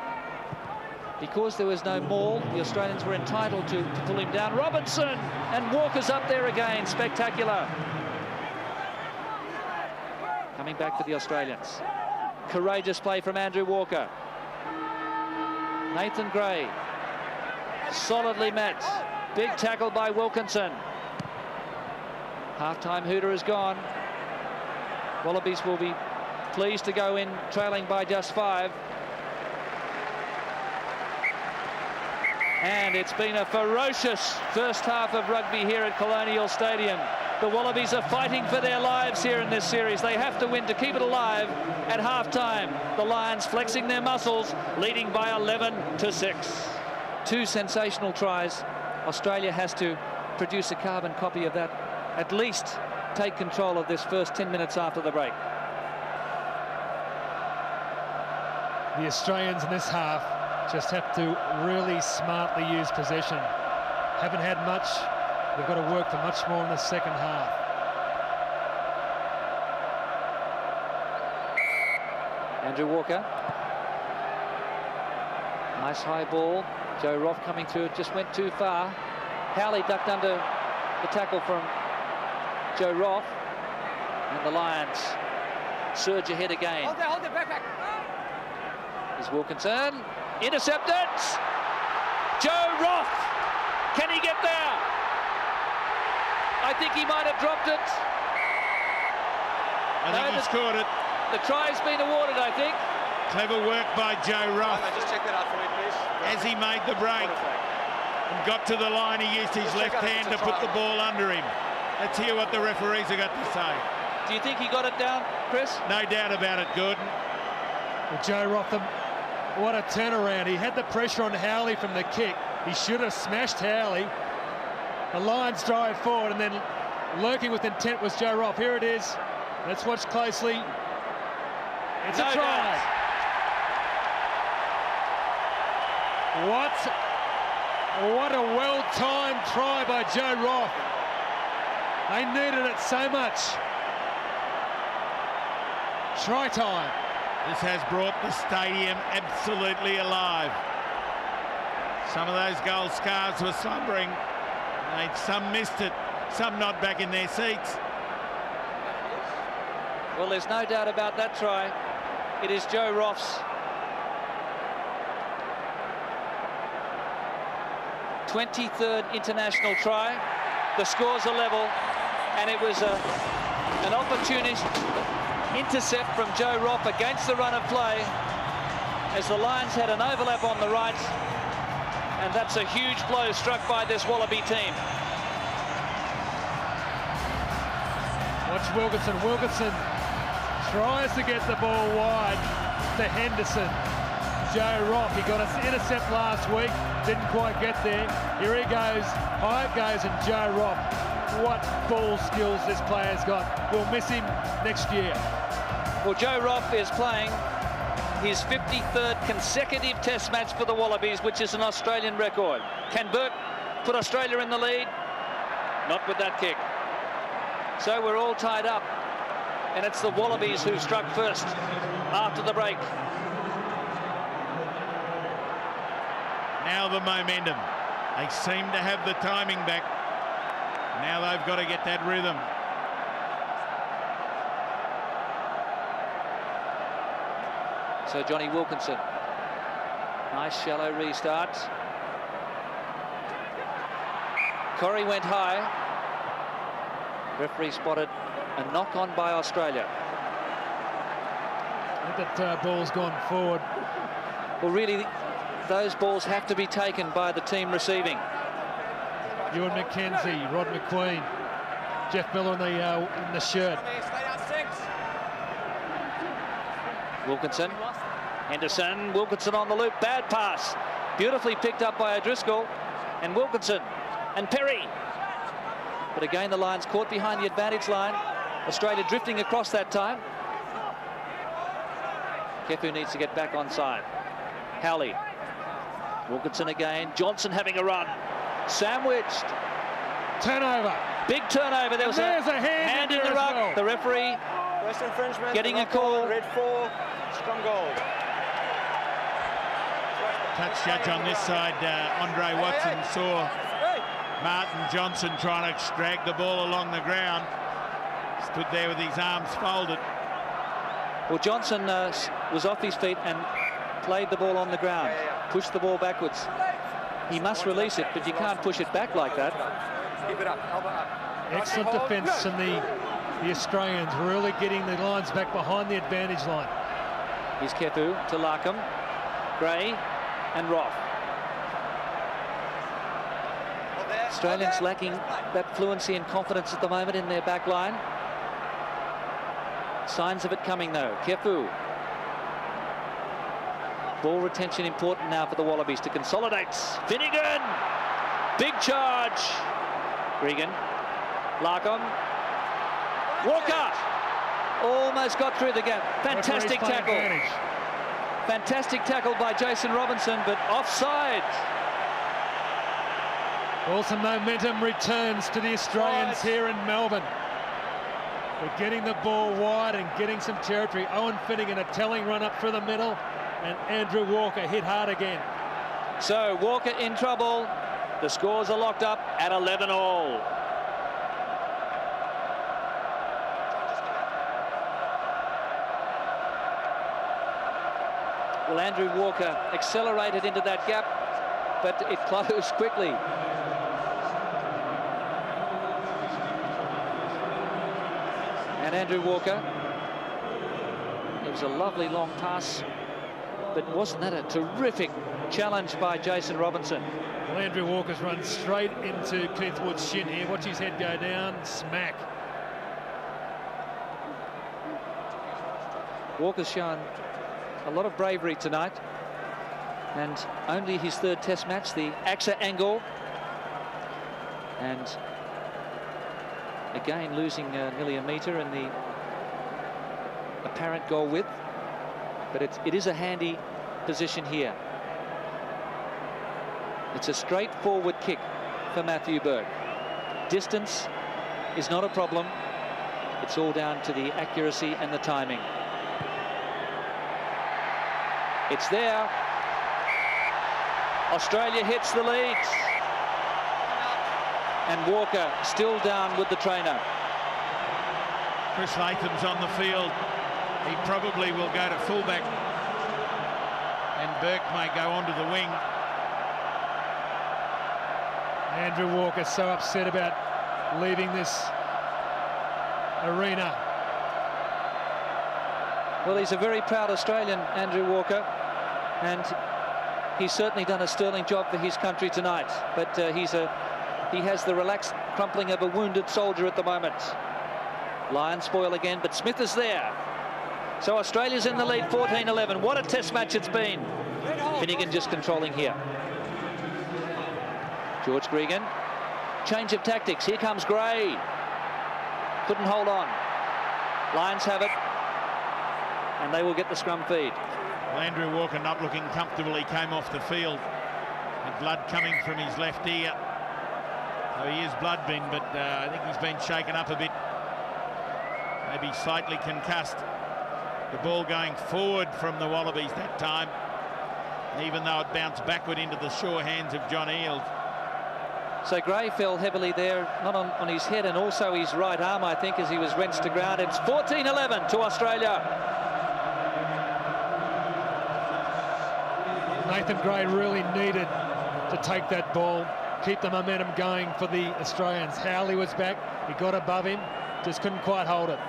Because there was no maul, the Australians were entitled to pull him down. Robinson, and Walker's up there again, spectacular. Coming back for the Australians. Courageous play from Andrew Walker. Nathan Gray, solidly met. Big tackle by Wilkinson. Half-time hooter is gone. Wallabies will be pleased to go in trailing by just 5. And it's been a ferocious first half of rugby here at Colonial Stadium. The Wallabies are fighting for their lives here in this series. They have to win to keep it alive at half-time. The Lions flexing their muscles, leading by 11-6. 2 sensational tries. Australia has to produce a carbon copy of that. At least take control of this first 10 minutes after the break. The Australians in this half just have to really smartly use possession. Haven't had much. They've got to work for much more in the second half. Andrew Walker. Nice high ball. Joe Roff coming through. It just went too far. Howley ducked under the tackle from Joe Roff. And the Lions surge ahead again. Hold it, back. Is Wilkinson. Intercepted. Joe Roff. Can he get there? I think he might have dropped it. I think he scored it. The try's been awarded, I think. Clever work by Joe Roff. Just check that out for me, please. As he made the break and got to the line, he used his left hand to put the ball under him. Let's hear what the referees have got to say. Do you think he got it down, Chris? No doubt about it, Gordon. Well, Joe Rotham, what a turnaround. He had the pressure on Howley from the kick. He should have smashed Howley. The Lions drive forward, and then lurking with intent was Joe Roff. Here it is. Let's watch closely. It's a try. What a well-timed try by Joe Roff. They needed it so much. Try time. This has brought the stadium absolutely alive. Some of those gold scarves were slumbering. Some missed it, some not back in their seats. Well, there's no doubt about that try. It is Joe Roff's 23rd international try. The scores are level, and it was an opportunist intercept from Joe Roff against the run of play as the Lions had an overlap on the right, and that's a huge blow struck by this Wallaby team. Watch Wilkinson. Wilkinson tries to get the ball wide to Henderson. Joe Roff, he got an intercept last week, didn't quite get there. Here he goes, high it goes, and Joe Roff. What ball skills this player's got. We'll miss him next year. Well, Joe Roff is playing his 53rd consecutive test match for the Wallabies, which is an Australian record. Can Burke put Australia in the lead? Not with that kick. So we're all tied up, and it's the Wallabies who struck first after the break. Now the momentum. They seem to have the timing back. Now they've got to get that rhythm. So Johnny Wilkinson. Nice shallow restart. Corrie went high. Referee spotted a knock on by Australia. I think that ball's gone forward. Well, really, those balls have to be taken by the team receiving. Ewan McKenzie, Rod McQueen, Jeff Miller in the shirt. Wilkinson, Henderson, Wilkinson on the loop, bad pass. Beautifully picked up by O'Driscoll, and Wilkinson, and Perry. But again, the Lions caught behind the advantage line. Australia drifting across that time. Kefu needs to get back onside. Howley. Wilkinson again. Johnson having a run. Sandwiched. Turnover. Big turnover. There was a hand in the rug. Well. The referee getting a call. Red 4, scrum goal. Touch judge on this side, Andre Watson, saw Martin Johnson trying to drag the ball along the ground. Stood there with his arms folded. Well, Johnson was off his feet and played the ball on the ground. Pushed the ball backwards. He must release it, but you can't push it back like that. Keep it up, elbow up. Excellent defence from the Australians, really getting the Lions back behind the advantage line. Here's Kefu to Larkham, Gray and Roff. Australians lacking that fluency and confidence at the moment in their back line. Signs of it coming though. Kefu. Ball retention important now for the Wallabies to consolidate. Finnegan. Big charge. Gregan. Larkham. Walker. Almost got through the gap. Fantastic tackle. Fantastic tackle by Jason Robinson, but offside. Also momentum returns to the Australians here in Melbourne. We're getting the ball wide and getting some territory. Owen Finnegan a telling run up through the middle, and Andrew Walker hit hard again. So Walker in trouble. The scores are locked up at 11-all. Well, Andrew Walker accelerated into that gap, but it closed quickly. And Andrew Walker, it was a lovely long pass, but wasn't that a terrific challenge by Jason Robinson? Well, Andrew Walker's run straight into Keith Wood's shin here. Watch his head go down, smack. Walker's shown a lot of bravery tonight, and only his third test match, the AXA angle, and again losing nearly a metre in the apparent goal width, but it is a handy position here. It's a straightforward kick for Matthew Burke. Distance is not a problem. It's all down to the accuracy and the timing. It's there. Australia hits the lead. And Walker still down with the trainer. Chris Latham's on the field. He probably will go to fullback, and Burke may go onto the wing. Andrew Walker so upset about leaving this arena. Well, he's a very proud Australian, Andrew Walker, and he's certainly done a sterling job for his country tonight. But he has the relaxed crumpling of a wounded soldier at the moment. Lions spoil again, but Smith is there. So Australia's in the lead, 14-11. What a test match it's been. Finnegan just controlling here. George Gregan. Change of tactics. Here comes Gray. Couldn't hold on. Lions have it, and they will get the scrum feed. Well, Andrew Walker not looking comfortable. He came off the field with blood coming from his left ear. So he is blood-bin, but I think he's been shaken up a bit. Maybe slightly concussed. The ball going forward from the Wallabies that time, even though it bounced backward into the sure hands of John Eales. So Gray fell heavily there, not on his head, and also his right arm, I think, as he was wrenched to ground. It's 14-11 to Australia. Nathan Gray really needed to take that ball, keep the momentum going for the Australians. Howley was back, he got above him, just couldn't quite hold it.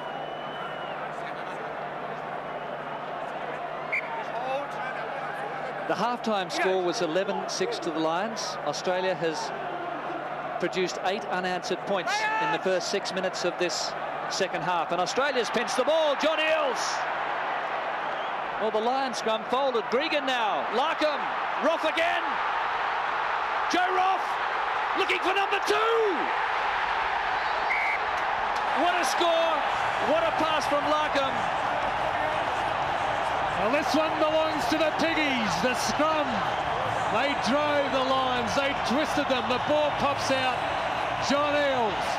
The halftime score was 11-6 to the Lions. Australia has produced 8 unanswered points in the first 6 minutes of this second half, and Australia's pinched the ball. John Eales. Well, the Lions scrum folded. Gregan now. Larkham. Roff again. Joe Roff looking for number 2. What a score. What a pass from Larkham. Well, this one belongs to the Piggies, the scrum. They drove the Lions, they twisted them, the ball pops out. John Eales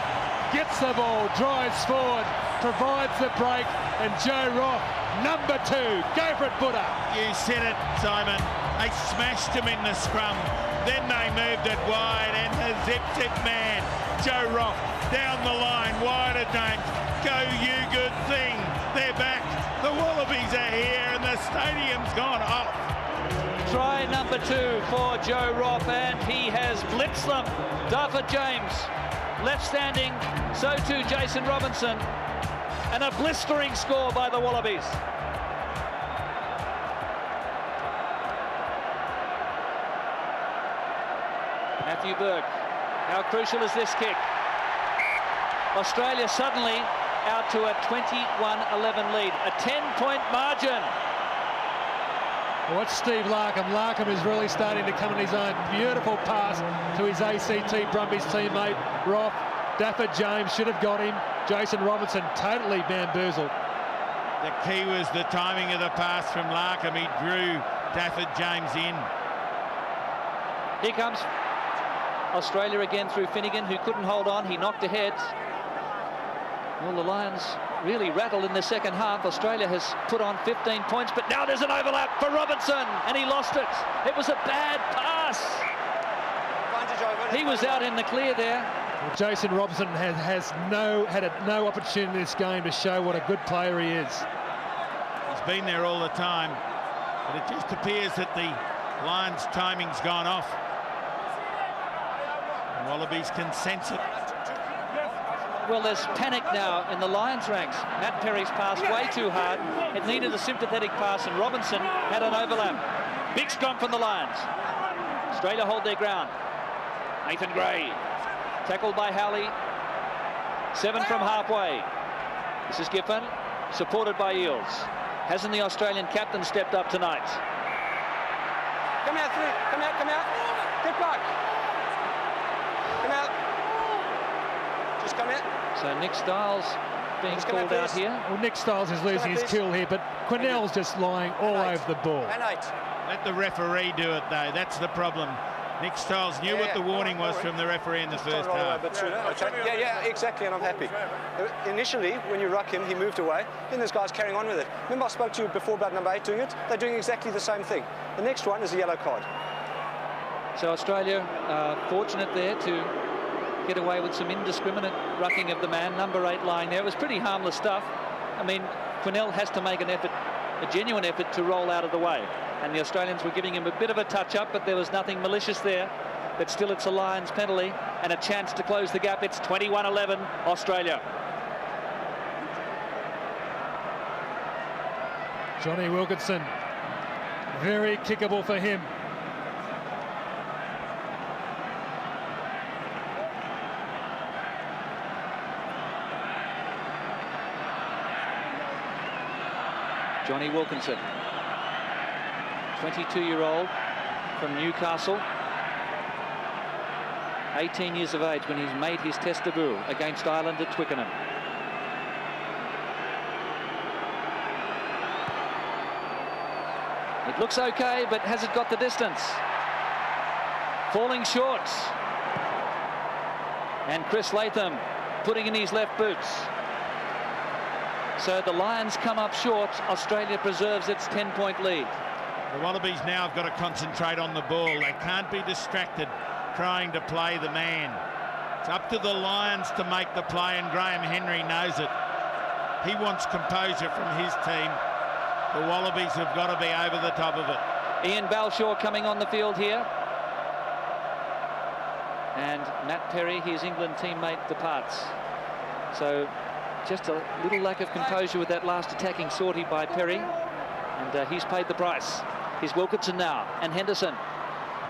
gets the ball, drives forward, provides the break, and Joe Roff, number 2. Go for it, Buddha. You said it, Simon. They smashed him in the scrum. Then they moved it wide, and the zip-zip man, Joe Roff, down the line, wide of James. Go, you good thing. They're back. The Wallabies are here, and the stadium's gone off. Try number 2 for Joe Roff, and he has blitzed them. Darford James left standing, so too Jason Robinson, and a blistering score by the Wallabies. Matthew Burke How crucial is this kick? Australia suddenly out to a 21-11 lead, a 10-point margin. Watch Steve Larkham. Larkham is really starting to come in his own. Beautiful pass to his ACT Brumbies teammate, Roth. Dafford James should have got him. Jason Robinson totally bamboozled. The key was the timing of the pass from Larkham. He drew Dafford James in. Here comes Australia again through Finnegan, who couldn't hold on. He knocked ahead. Well, the Lions really rattled in the second half. Australia has put on 15 points, but now there's an overlap for Robinson, and he lost it. It was a bad pass. He was out in the clear there. Well, Jason Robinson had no opportunity in this game to show what a good player he is. He's been there all the time, but it just appears that the Lions' timing's gone off. And Wallabies can sense it. Well, there's panic now in the Lions ranks. Matt Perry's pass way too hard. It needed a sympathetic pass, and Robinson had an overlap. Big scrum from the Lions. Australia hold their ground. Nathan Gray, tackled by Howley. 7 from halfway. This is Giffen, supported by Eels. Hasn't the Australian captain stepped up tonight? Come out, three. Come out. Get back. Come out. Just come out. So Nick Stiles being called out here. Well, Nick Stiles is losing his kill here, but Quinnell's just lying all over the ball. Let the referee do it, though. That's the problem. Nick Stiles knew what the warning was from the referee in the first half. Yeah, exactly, and I'm happy. Initially, when you ruck him, he moved away. Then this guy's carrying on with it. Remember I spoke to you before about number 8 doing it? They're doing exactly the same thing. The next one is a yellow card. So Australia fortunate there to get away with some indiscriminate rucking of the man, number 8 lying there. It was pretty harmless stuff. I mean, Quinnell has to make an effort, a genuine effort to roll out of the way. And the Australians were giving him a bit of a touch-up, but there was nothing malicious there. But still, it's a Lions penalty and a chance to close the gap. It's 21-11, Australia. Johnny Wilkinson, very kickable for him. Johnny Wilkinson, 22-year-old from Newcastle, 18 years of age when he's made his test debut against Ireland at Twickenham. It looks okay, but has it got the distance? Falling short. And Chris Latham putting in his left boots. So the Lions come up short. Australia preserves its 10-point lead. The Wallabies now have got to concentrate on the ball. They can't be distracted trying to play the man. It's up to the Lions to make the play, and Graham Henry knows it. He wants composure from his team. The Wallabies have got to be over the top of it. Ian Balshaw coming on the field here. And Matt Perry, his England teammate, departs. So just a little lack of composure with that last attacking sortie by Perry. And he's paid the price. Here's Wilkinson now, and Henderson.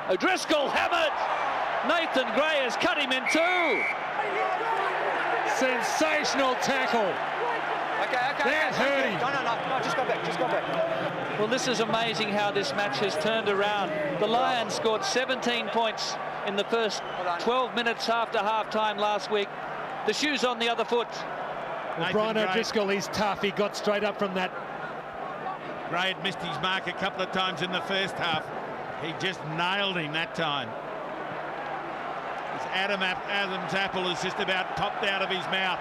O'Driscoll hammered! Nathan Gray has cut him in two! Sensational tackle. Okay. That hurt him. No, just go back. Well, this is amazing how this match has turned around. The Lions scored 17 points in the first 12 minutes after half-time last week. The shoe's on the other foot. Well, Brian O'Driscoll, he's tough. He got straight up from that. Gray had missed his mark a couple of times in the first half. He just nailed him that time. Adam's apple has just about popped out of his mouth.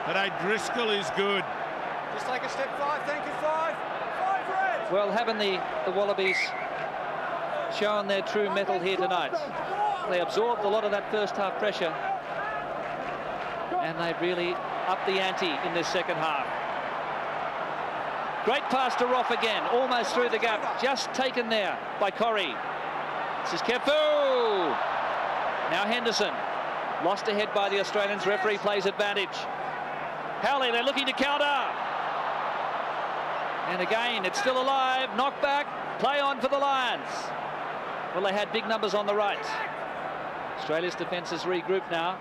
But O'Driscoll is good. Just take a step 5. Thank you, 5. 5 red. Well, haven't the Wallabies shown their true mettle here tonight? They absorbed a lot of that first half pressure, and they've really upped the ante in this second half. Great pass to Roth again, almost through the gap, just taken there by Corrie. This is Kefu. Now Henderson, lost ahead by the Australians. Referee plays advantage. Howley, they're looking to counter. And again, it's still alive. Knockback, play on for the Lions. Well, they had big numbers on the right. Australia's defence is regrouped now,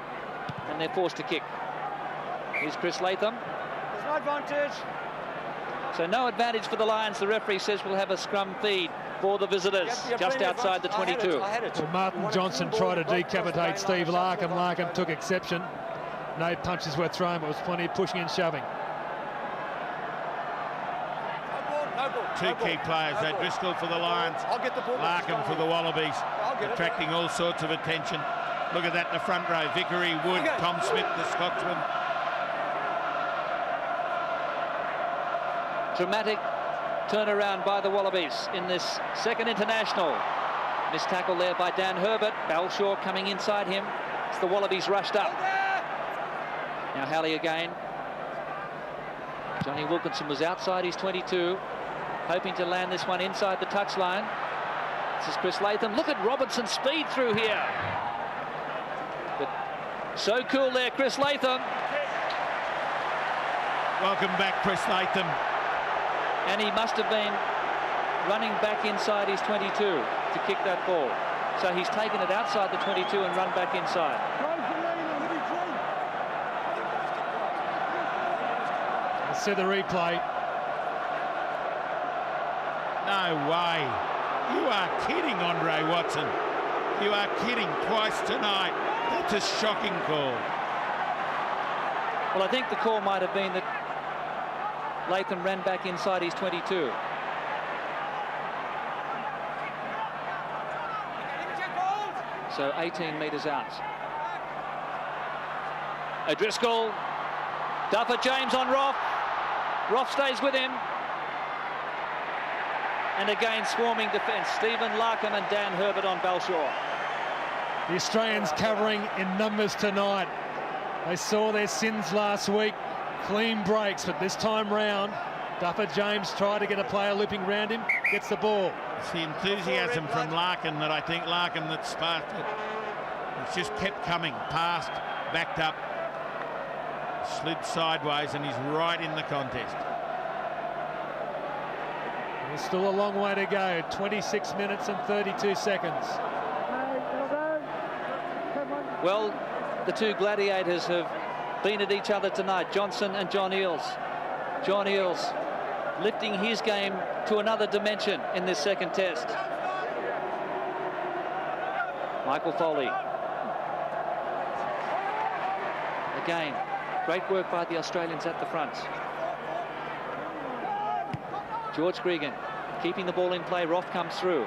and they're forced to kick. Here's Chris Latham. There's no advantage. So no advantage for the Lions. The referee says we'll have a scrum feed for the visitors, just outside the 22. Well, Martin Johnson tried to decapitate Steve Larkham. Larkham took exception. No punches were thrown, but it was plenty of pushing and shoving. Two key players, Driscoll for the Lions, Larkham for the Wallabies, attracting all sorts of attention. Look at that in the front row, Vickery, Wood, Tom Smith, the Scotsman. Dramatic turnaround by the Wallabies in this second international. Missed tackle there by Dan Herbert. Balshaw coming inside him as the Wallabies rushed up. Now Halley again. Johnny Wilkinson was outside his 22, hoping to land this one inside the touchline. This is Chris Latham. Look at Robertson's speed through here. But so cool there, Chris Latham. Welcome back, Chris Latham. And he must have been running back inside his 22 to kick that ball. So he's taken it outside the 22 and run back inside. Let's see the replay. No way. You are kidding, Andre Watson. You are kidding twice tonight. That's a shocking call. Well, I think the call might have been that Latham ran back inside his 22. So 18 metres out. O'Driscoll, Duffer James on Roff. Roff stays with him. And again, swarming defence. Stephen Larkham and Dan Herbert on Balshaw. The Australians covering in numbers tonight. They saw their sins last week. Clean breaks, but this time round, Duffer James tried to get a player looping around him, gets the ball. It's the enthusiasm from Larkham that I think that sparked it. It's just kept coming, passed, backed up, slid sideways, and he's right in the contest. There's still a long way to go, 26 minutes and 32 seconds. Well, the two gladiators have been at each other tonight, Johnson and John Eales. John Eales lifting his game to another dimension in this second test. Michael Foley. Again, great work by the Australians at the front. George Gregan keeping the ball in play. Roff comes through.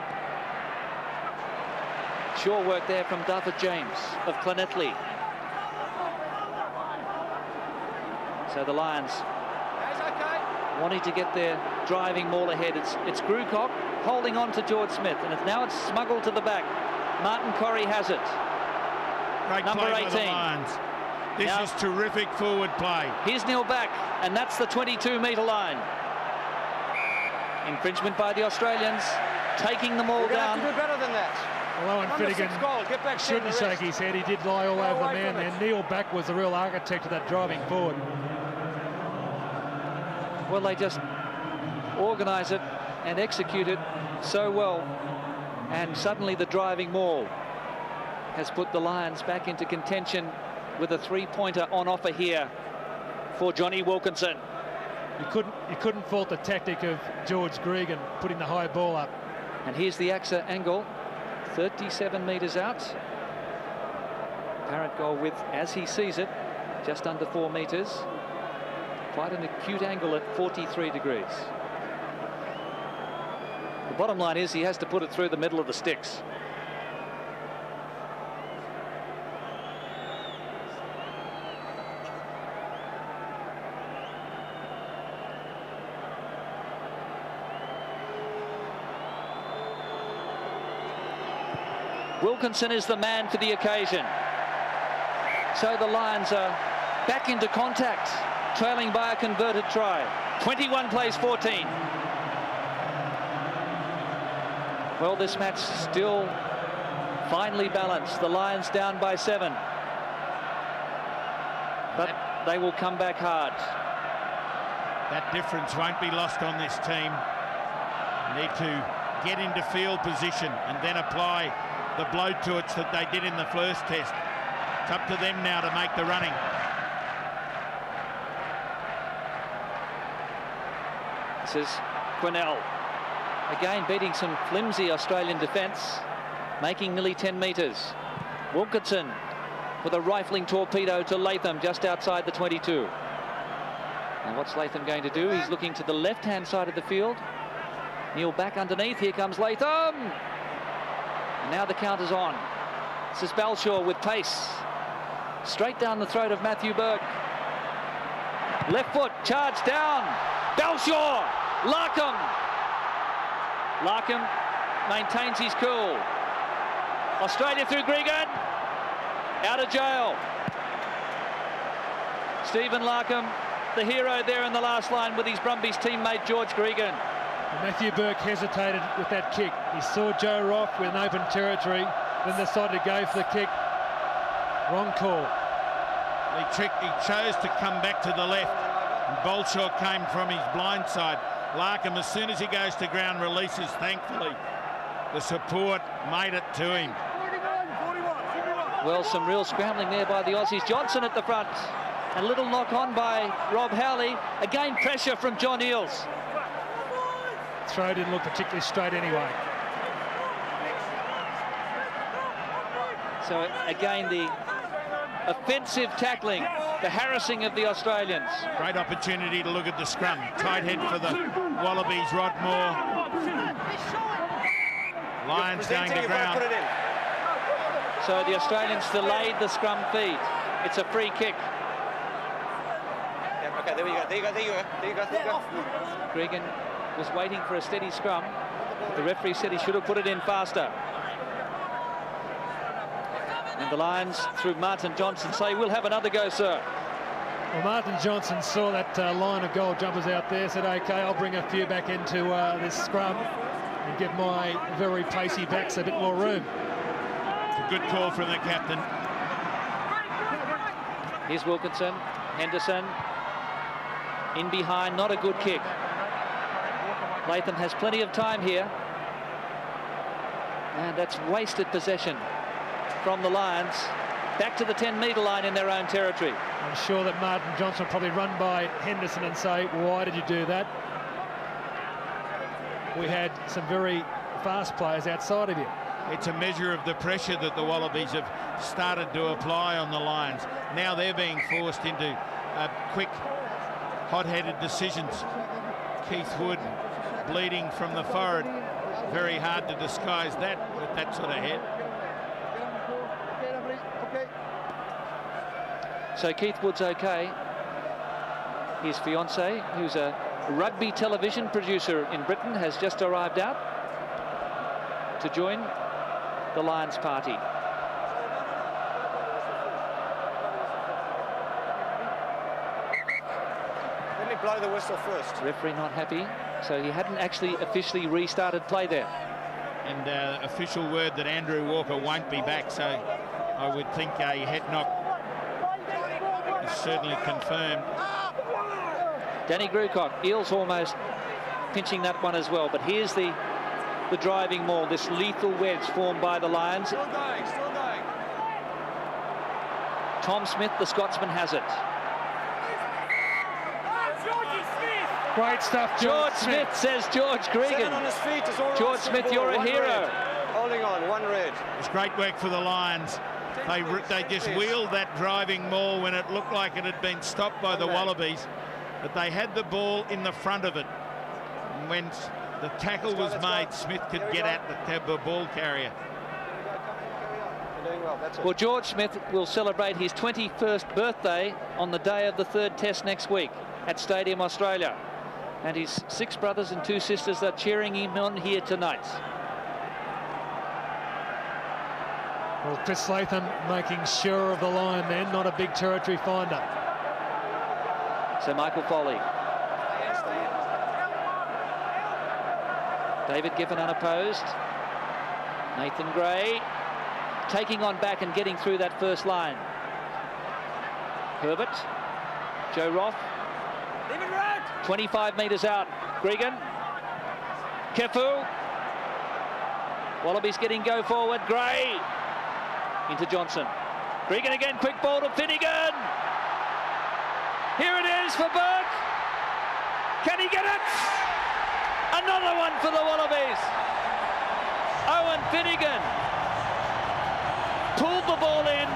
Sure work there from Duffer James of Clonethley. So the Lions wanting to get their driving maul ahead. It's Grewcock holding on to George Smith, and now it's smuggled to the back. Martin Corrie has it. Great Number play 18. by the Lions. This is terrific forward play. Here's Neil back, and that's the 22-metre line. Infringement by the Australians, taking them all down. Have to do better than that. Well, Owen Finnegan shouldn't shake his head. He did lie all over the man there. Neil back was the real architect of that driving forward. Well, they just organise it and execute it so well. And suddenly the driving maul has put the Lions back into contention with a three-pointer on offer here for Johnny Wilkinson. You couldn't fault the tactic of George Gregan putting the high ball up. And here's the AXA angle, 37 metres out. Apparent goal width, as he sees it, just under 4 metres. Quite an acute angle at 43 degrees. The bottom line is he has to put it through the middle of the sticks. Wilkinson is the man for the occasion. So the Lions are back into contact, trailing by a converted try. 21 plays 14. Well, this match still finely balanced. The Lions down by 7. But they will come back hard. That difference won't be lost on this team. Need to get into field position and then apply the blowtorch that they did in the first test. It's up to them now to make the running. This is Quinnell. Again beating some flimsy Australian defence, making nearly 10 metres. Wilkinson with a rifling torpedo to Latham just outside the 22. Now what's Latham going to do? He's looking to the left-hand side of the field. Neil back underneath. Here comes Latham. And now the count is on. This is Balshaw with pace. Straight down the throat of Matthew Burke. Left foot, charge down. Balshaw, Larkham. Larkham maintains his cool. Australia through Gregan. Out of jail. Stephen Larkham, the hero there in the last line with his Brumbies teammate George Gregan. Matthew Burke hesitated with that kick. He saw Joe Roth with an open territory, then decided to go for the kick. Wrong call. He chose to come back to the left, and Balshaw came from his blind side. Larkham, as soon as he goes to ground, releases, thankfully. The support made it to him. Well, some real scrambling there by the Aussies. Johnson at the front. A little knock on by Rob Howley. Again, pressure from John Eales. Throw didn't look particularly straight anyway. So again, the offensive tackling, the harassing of the Australians. Great opportunity to look at the scrum. Tight head for the Wallabies, Rod Moore. Lions going to ground. So the Australians delayed the scrum feed. It's a free kick. Yeah, okay, there we go. There you go. There you go. There you go. There you go. Gregan was waiting for a steady scrum. The referee said he should have put it in faster. And the Lions, through Martin Johnson, say, we'll have another go, sir. Well, Martin Johnson saw that line of goal jumpers out there, said, OK, I'll bring a few back into this scrum and give my very pacey backs a bit more room. It's a good call from the captain. Here's Wilkinson, Henderson, in behind, not a good kick. Latham has plenty of time here. And that's wasted possession from the Lions. Back to the 10-metre line in their own territory. I'm sure that Martin Johnson will probably run by Henderson and say, why did you do that? We had some very fast players outside of you. It's a measure of the pressure that the Wallabies have started to apply on the Lions. Now they're being forced into quick, hot-headed decisions. Keith Wood bleeding from the forehead. Very hard to disguise that with that sort of head. So Keith Wood's okay. His fiancée, who's a rugby television producer in Britain, has just arrived out to join the Lions party. Let me blow the whistle first. Referee not happy, so he hadn't actually officially restarted play there. And official word that Andrew Walker won't be back, so I would think a head knock is certainly confirmed. Danny Grucock, Eales almost pinching that one as well, but here's the driving maul, this lethal wedge formed by the Lions. Still going, still going. Tom Smith, the Scotsman, has it. Great stuff, George Smith, says George Gregan. On his feet, it's all right. George Smith, you're a hero. Red. Holding on, one red. It's great work for the Lions. They just wheeled that driving maul when it looked like it had been stopped by the Wallabies, but they had the ball in the front of it. And when the tackle was made, Smith could get at the ball carrier. Well, George Smith will celebrate his 21st birthday on the day of the third test next week at Stadium Australia. And his 6 brothers and 2 sisters are cheering him on here tonight. Well, Chris Latham making sure of the line then, not a big territory finder. So Michael Foley. David Giffen unopposed. Nathan Gray taking on back and getting through that first line. Herbert. Joe Roth. 25 metres out. Gregan. Kefu. Wallabies getting go forward. Gray into Johnson. Gregan again, quick ball to Finnegan. Here it is for Burke. Can he get it? Another one for the Wallabies. Owen Finnegan pulled the ball in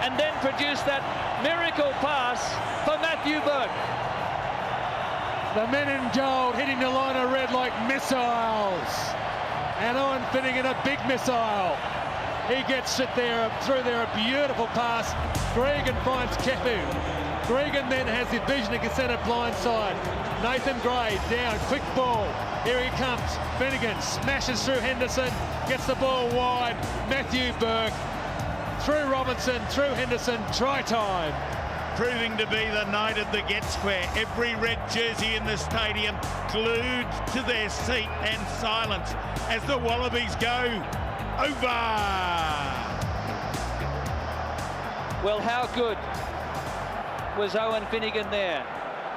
and then produced that miracle pass for Matthew Burke. The men in gold hitting the line of red like missiles. And Owen Finnegan, a big missile. He gets it there, through there, a beautiful pass. Gregan finds Kefu. Gregan then has the vision to center blind side. Nathan Gray down, quick ball. Here he comes. Finnegan smashes through Henderson, gets the ball wide. Matthew Burke through Robinson, through Henderson, try time. Proving to be the night of the Get Square. Every red jersey in the stadium glued to their seat and silence as the Wallabies go over. Well, how good was Owen Finnegan there?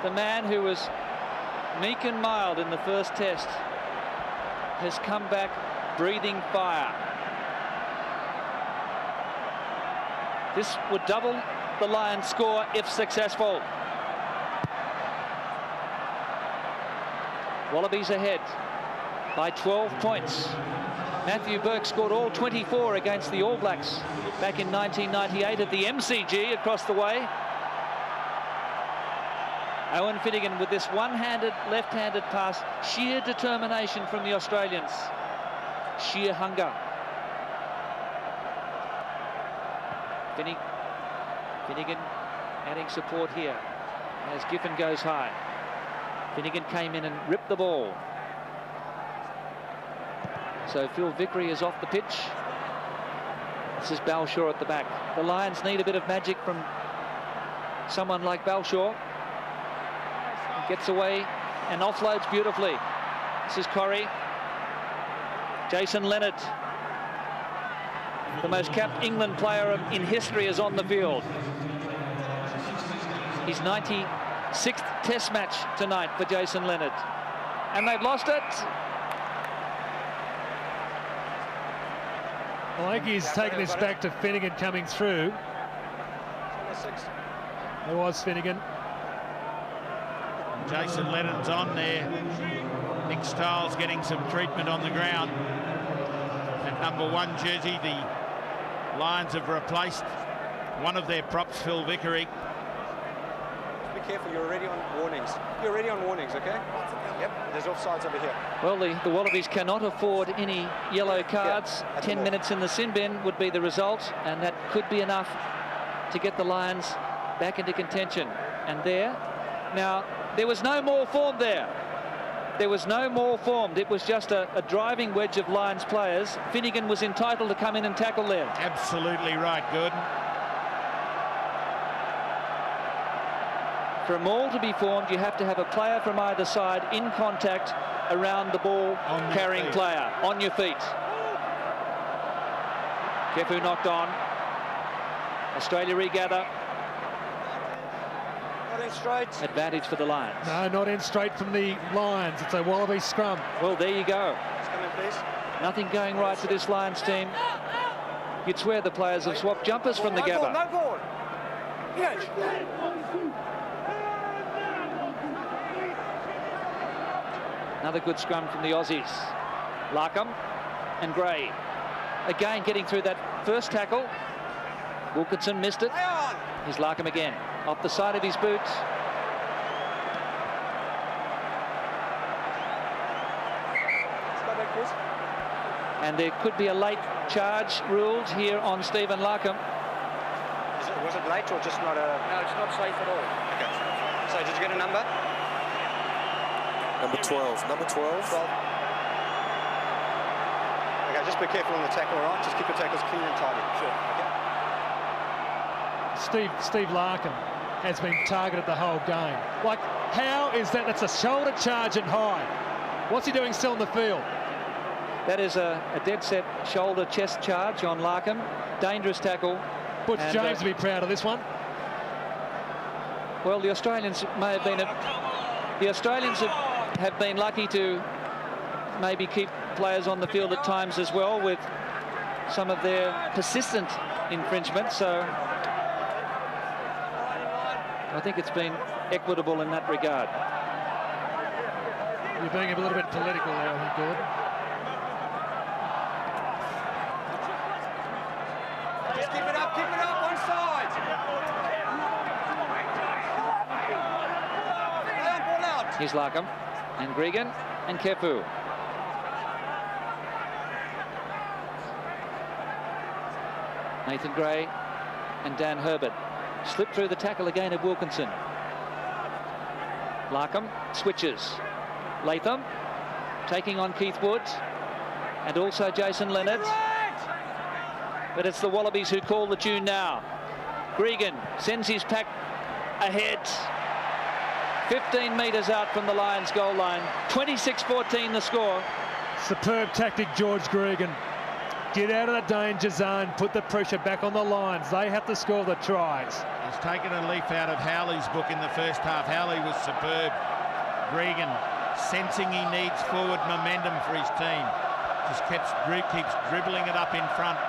The man who was meek and mild in the first test has come back breathing fire. This would double the Lions' score if successful. Wallabies ahead by 12 points. Matthew Burke scored all 24 against the All Blacks back in 1998 at the MCG across the way. Owen Finnegan with this one-handed, left-handed pass. Sheer determination from the Australians. Sheer hunger. Finnegan adding support here as Giffen goes high. Finnegan came in and ripped the ball. So Phil Vickery is off the pitch. This is Balshaw at the back. The Lions need a bit of magic from someone like Balshaw. He gets away and offloads beautifully. This is Corrie. Jason Leonard, the most capped England player in history, is on the field. His 96th test match tonight for Jason Leonard. And they've lost it. I think he's taken this back to Finnegan coming through. There was Finnegan. Jason Leonard's on there. Nick Stiles getting some treatment on the ground. At number 1 jersey, the Lions have replaced one of their props, Phil Vickery. Be careful, you're already on warnings. You're already on warnings, okay? Yep, there's offsides over here. Well, the Wallabies cannot afford any yellow cards. Yeah, 10 minutes in the sin bin would be the result, and that could be enough to get the Lions back into contention. And there, now, there was no more formed there. There was no more formed. It was just a driving wedge of Lions players. Finnegan was entitled to come in and tackle there. Absolutely right, Gordon. For a maul to be formed, you have to have a player from either side in contact around the ball carrying player on your feet. Kefu knocked on. Australia regather. Not in straight. Advantage for the Lions. No, not in straight from the Lions. It's a Wallaby scrum. Well, there you go. Come in, please. Nothing going right for this Lions team. You'd swear the players have swapped jumpers from the Gabba. No ball. Yes. Another good scrum from the Aussies. Larkham and Gray. Again getting through that first tackle. Wilkinson missed it. Here's Larkham again. Off the side of his boot. And there could be a late charge ruled here on Stephen Larkham. Was it late or just not a... No, it's not safe at all. Okay. So did you get a number? Number 12. Number 12. 12. Okay, just be careful on the tackle, all right? Just keep your tackles clean and tidy. Sure. Okay. Steve Larkham has been targeted the whole game. Like, how is that? That's a shoulder charge and high. What's he doing still in the field? That is a dead set shoulder chest charge on Larkham. Dangerous tackle. Butch James will be proud of this one. Well, the Australians may have been... The Australians have been lucky to maybe keep players on the field at times as well with some of their persistent infringement. So I think it's been equitable in that regard. You're being a little bit political there, I think, Gordon. Just keep it up, one side. Ball out. Here's Larkham and Gregan and Kefu. Nathan Gray and Dan Herbert. Slipped through the tackle again of Wilkinson. Larkham switches. Latham taking on Keith Woods and also Jason Leonard. But it's the Wallabies who call the tune now. Gregan sends his pack ahead. 15 metres out from the Lions goal line. 26-14 the score. Superb tactic, George Gregan. Get out of the danger zone, put the pressure back on the Lions. They have to score the tries. He's taken a leaf out of Howley's book in the first half. Howley was superb. Gregan sensing he needs forward momentum for his team. Just keeps dribbling it up in front,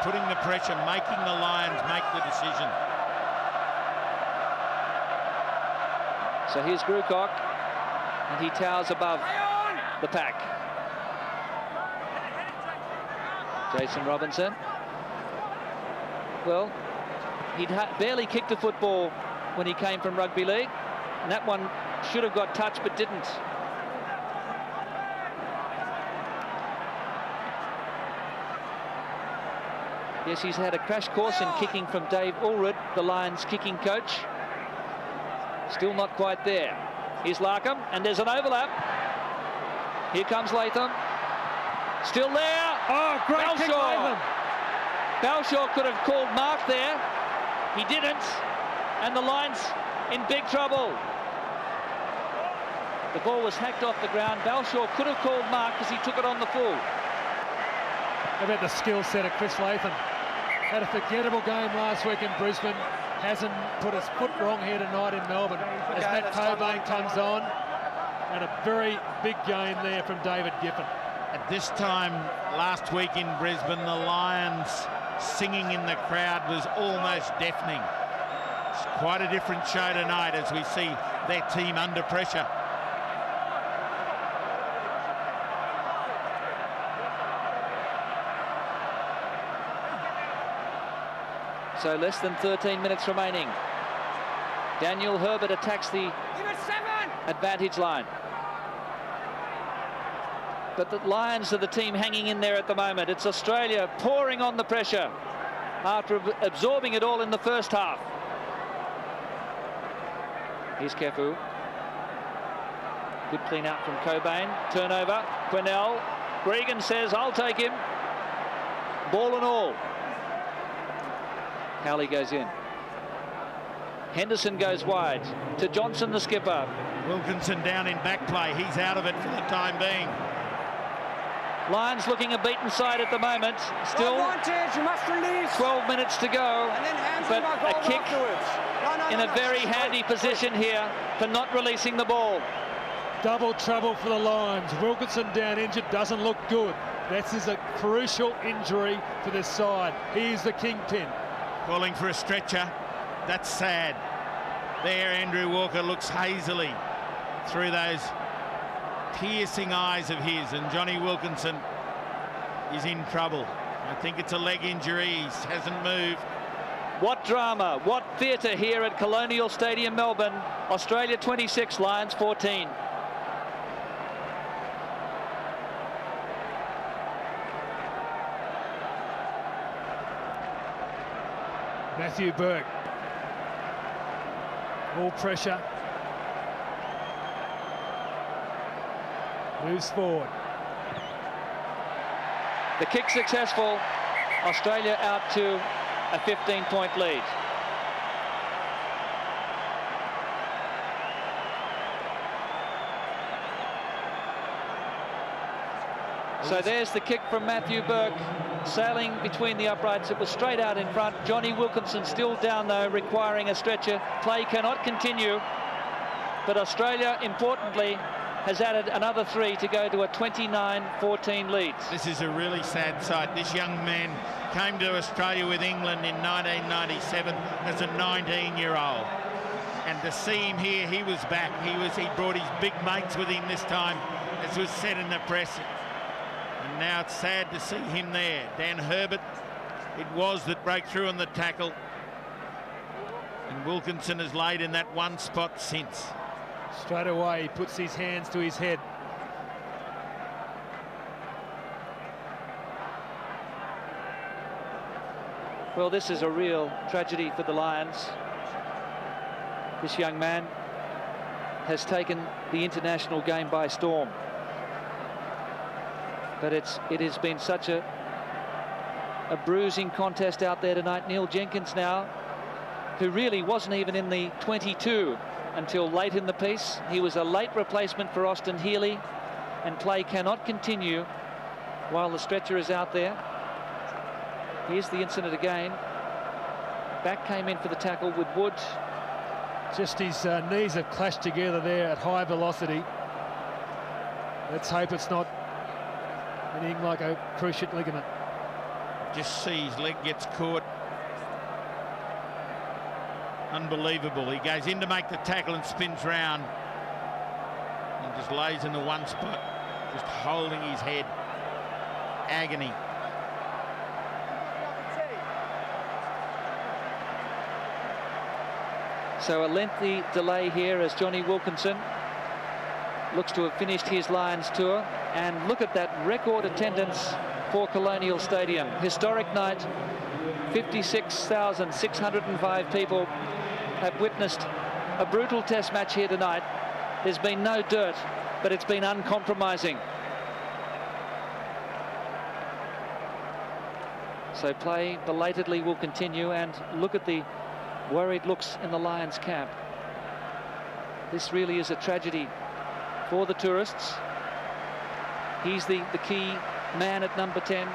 putting the pressure, making the Lions make the decision. So here's Grewcock, and he towers above the pack. Jason Robinson. Well, he'd barely kicked a football when he came from rugby league, and that one should have got touched but didn't. Yes, he's had a crash course in kicking from Dave Ulrud, the Lions kicking coach. Still not quite there. Here's Larkham, and there's an overlap. Here comes Latham. Still there. Oh, great kick, Latham. Balshaw could have called mark there. He didn't, and the Lions in big trouble. The ball was hacked off the ground. Balshaw could have called mark because he took it on the full. How about the skill set of Chris Latham? Had a forgettable game last week in Brisbane. Hasn't put his foot wrong here tonight in Melbourne. As Matt Cobain comes on, and a very big game there from David Giffen. At this time last week in Brisbane, the Lions singing in the crowd was almost deafening. It's quite a different show tonight as we see their team under pressure. So less than 13 minutes remaining. Daniel Herbert attacks the advantage line. But the Lions are the team hanging in there at the moment. It's Australia pouring on the pressure after absorbing it all in the first half. Here's Kefu. Good clean out from Cobain. Turnover. Quinnell. Gregan says, I'll take him. Ball and all. Howley goes in. Henderson goes wide to Johnson, the skipper. Wilkinson down in back play. He's out of it for the time being. Lions looking a beaten side at the moment. Still you must release. 12 minutes to go. But a kick in a very handy position here for not releasing the ball. Double trouble for the Lions. Wilkinson down injured, doesn't look good. This is a crucial injury for this side. He's the kingpin. Calling for a stretcher. That's sad. There, Andrew Walker looks hazily through those piercing eyes of his, and Johnny Wilkinson is in trouble. I think it's a leg injury. He hasn't moved. What drama, what theatre here at Colonial Stadium, Melbourne. Australia 26, Lions 14. Matthew Burke. All pressure. Moves forward. The kick successful. Australia out to a 15-point lead. So there's the kick from Matthew Burke, sailing between the uprights. It was straight out in front. Johnny Wilkinson still down though, requiring a stretcher. Play cannot continue, but Australia, importantly, has added another 3 to go to a 29-14 lead. This is a really sad sight. This young man came to Australia with England in 1997 as a 19-year-old. And to see him here, he was back. He brought his big mates with him this time, as was said in the press. And now it's sad to see him there. Dan Herbert, it was that broke through on the tackle. And Wilkinson has laid in that one spot since. Straight away, he puts his hands to his head. Well, this is a real tragedy for the Lions. This young man has taken the international game by storm. But it has been such a bruising contest out there tonight. Neil Jenkins now, who really wasn't even in the 22 until late in the piece. He was a late replacement for Austin Healey, and play cannot continue while the stretcher is out there. Here's the incident again. Back came in for the tackle with Wood. Just his knees have clashed together there at high velocity. Let's hope it's not anything like a cruciate ligament. Just see his leg gets caught. Unbelievable. He goes in to make the tackle and spins round and just lays in the one spot, just holding his head. Agony. So a lengthy delay here as Johnny Wilkinson looks to have finished his Lions tour. And look at that record attendance for Colonial Stadium. Historic night. 56,605 people have witnessed a brutal test match here tonight. There's been no dirt, but it's been uncompromising. So play belatedly will continue, and look at the worried looks in the Lions camp. This really is a tragedy for the tourists. He's the key man at number 10.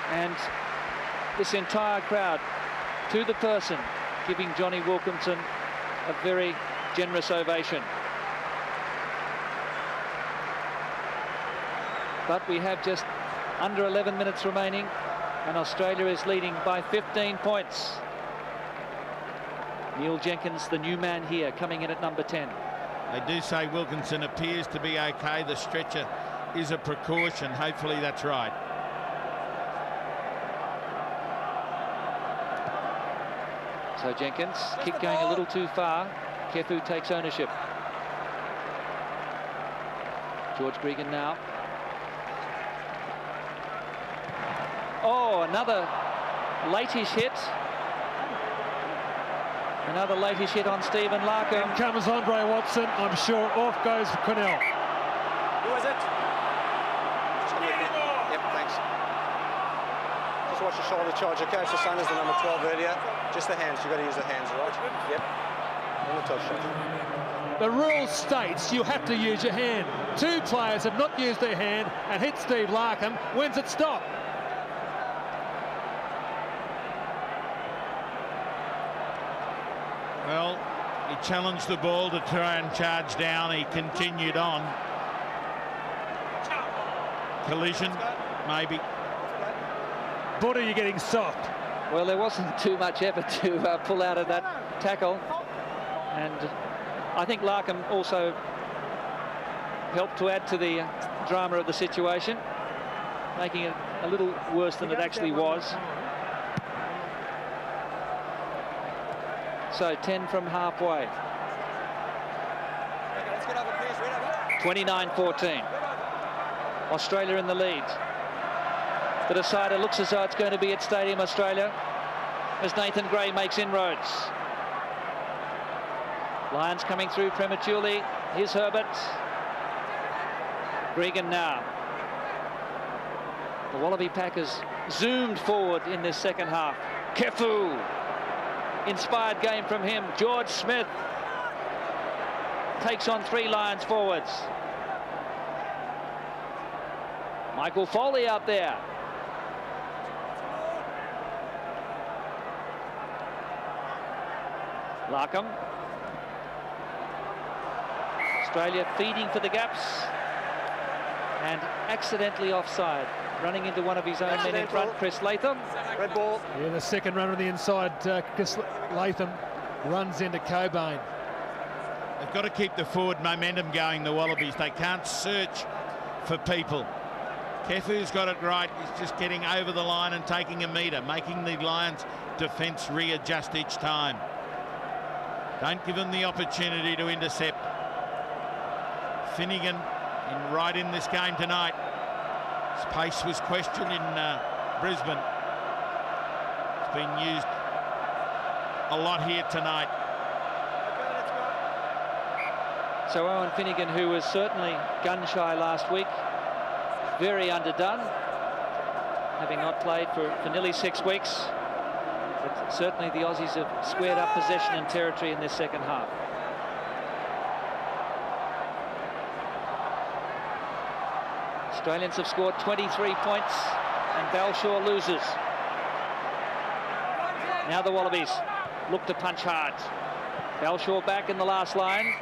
And this entire crowd, to the person, giving Johnny Wilkinson a very generous ovation. But we have just under 11 minutes remaining, and Australia is leading by 15 points. Neil Jenkins, the new man here, coming in at number 10. They do say Wilkinson appears to be okay. The stretcher is a precaution. Hopefully that's right. So Jenkins, kick going a little too far. Kefu takes ownership. George Gregan now. Oh, another late-ish hit. Another late-ish hit on Stephen Larkham. In comes Andre Watson. I'm sure off goes for Cornell. Who was it? Yep, thanks. Just watch the shoulder charge. Okay, so same as the number 12 earlier. Just the hands. You've got to use the hands, right? Yep. And the top shot. The rule states you have to use your hand. Two players have not used their hand and hit Steve Larkham. When's it stop? Well, he challenged the ball to try and charge down. He continued on. Collision, maybe. Buddha, you're getting soft. Well, there wasn't too much effort to pull out of that tackle. And I think Larkham also helped to add to the drama of the situation, making it a little worse than it actually was. So 10 from halfway. 29-14. Australia in the lead. The decider looks as though it's going to be at Stadium Australia as Nathan Gray makes inroads. Lions coming through prematurely. Here's Herbert. Gregan now. The Wallaby Packers zoomed forward in this second half. Kefu. Inspired game from him. George Smith takes on three Lions forwards. Michael Foley out there. Larkham. Australia feeding for the gaps and accidentally offside, running into one of his own men in front, Chris Latham. Red ball. Yeah, the second runner on the inside, Chris Latham, runs into Cobain. They've got to keep the forward momentum going, the Wallabies. They can't search for people. Kefu's got it right. He's just getting over the line and taking a metre, making the Lions' defence readjust each time. Don't give them the opportunity to intercept. Finnegan right in this game tonight. His pace was questioned in Brisbane. It's been used a lot here tonight. So Owen Finnegan, who was certainly gun-shy last week, very underdone, having not played for nearly 6 weeks. But certainly the Aussies have squared up possession and territory in this second half. Australians have scored 23 points and Balshaw loses. Now the Wallabies look to punch hard. Balshaw back in the last line.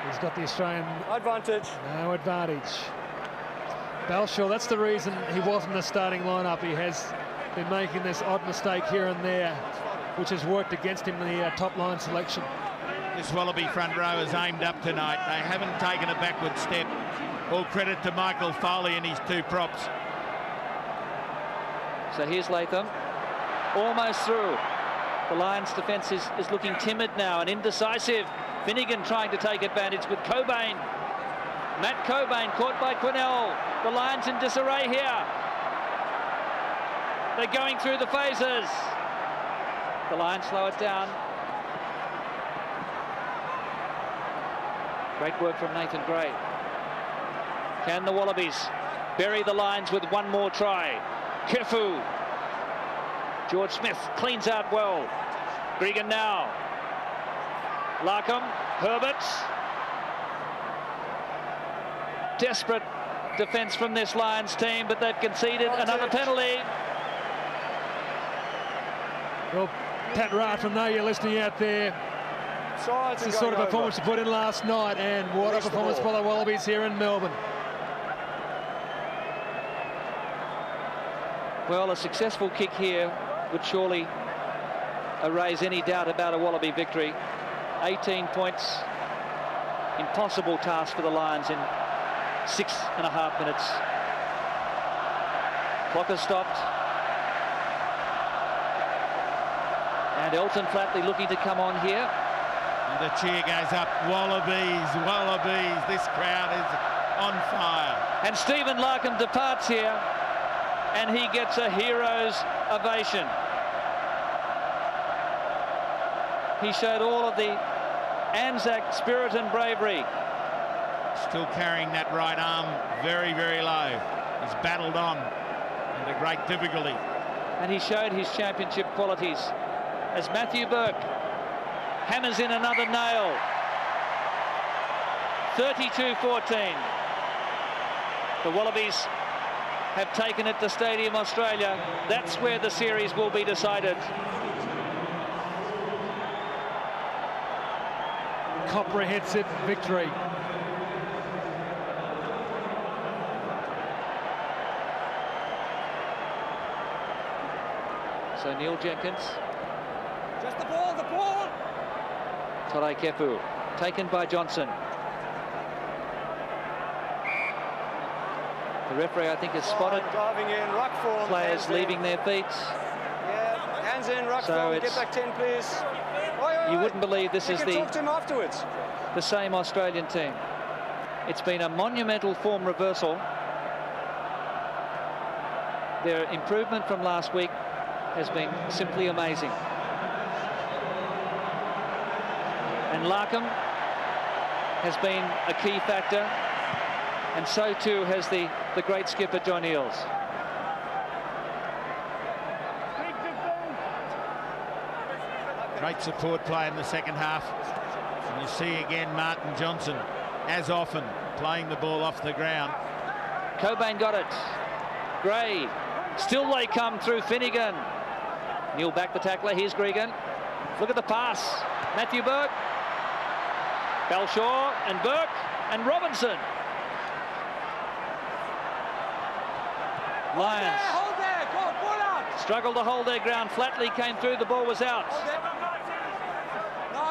He's got the Australian Advantage. no advantage. Balshaw, that's the reason he wasn't in the starting lineup. He has been making this odd mistake here and there, which has worked against him in the top line selection. This Wallaby front row is aimed up tonight. They haven't taken a backward step. All credit to Michael Foley and his 2 props. So here's Latham, almost through. The Lions' defence is looking timid now and indecisive. Finnegan trying to take advantage with Cobain. Matt Cobain caught by Quinnell. The Lions in disarray here. They're going through the phases. The Lions slow it down. Great work from Nathan Gray. Can the Wallabies bury the Lions with one more try? Kefu. George Smith cleans out well. Gregan now. Larkham, Herbert. Desperate defence from this Lions team, but they've conceded another penalty. Well, Pat Rathrum, know you're listening out there. It's the sort of performance to put in last night, and what a performance by the Wallabies here in Melbourne. Well, a successful kick here would surely erase any doubt about a Wallaby victory. 18 points. Impossible task for the Lions in 6.5 minutes. Clock has stopped. And Elton Flatley looking to come on here. And the cheer goes up. Wallabies, Wallabies. This crowd is on fire. And Stephen Larkham departs here, and he gets a hero's ovation. He showed all of the Anzac spirit and bravery. Still carrying that right arm very, very low. He's battled on under great difficulty. And he showed his championship qualities as Matthew Burke hammers in another nail. 32-14. The Wallabies have taken it to Stadium Australia. That's where the series will be decided. Comprehensive victory. So Neil Jenkins. Just the ball, the ball. Torai Kefu, taken by Johnson. The referee, I think, has spotted Diving in, ruck form. players leaving their feet. Yeah, hands in, ruck So form. it's- Get back 10, please. You wouldn't believe this You is can talk to him afterwards. the same Australian team. It's been a monumental form reversal. Their improvement from last week has been simply amazing. And Larkham has been a key factor, and so too has the great skipper John Eales. Great support play in the second half. And you see again Martin Johnson, as often, playing the ball off the ground. Cobain got it. Gray. Still they come through Finnegan. Neil back the tackler. Here's Gregan. Look at the pass. Matthew Burke. Belshaw and Burke and Robinson. Lions Hold there, go, pull out. struggled to hold their ground. Flatley came through, the ball was out.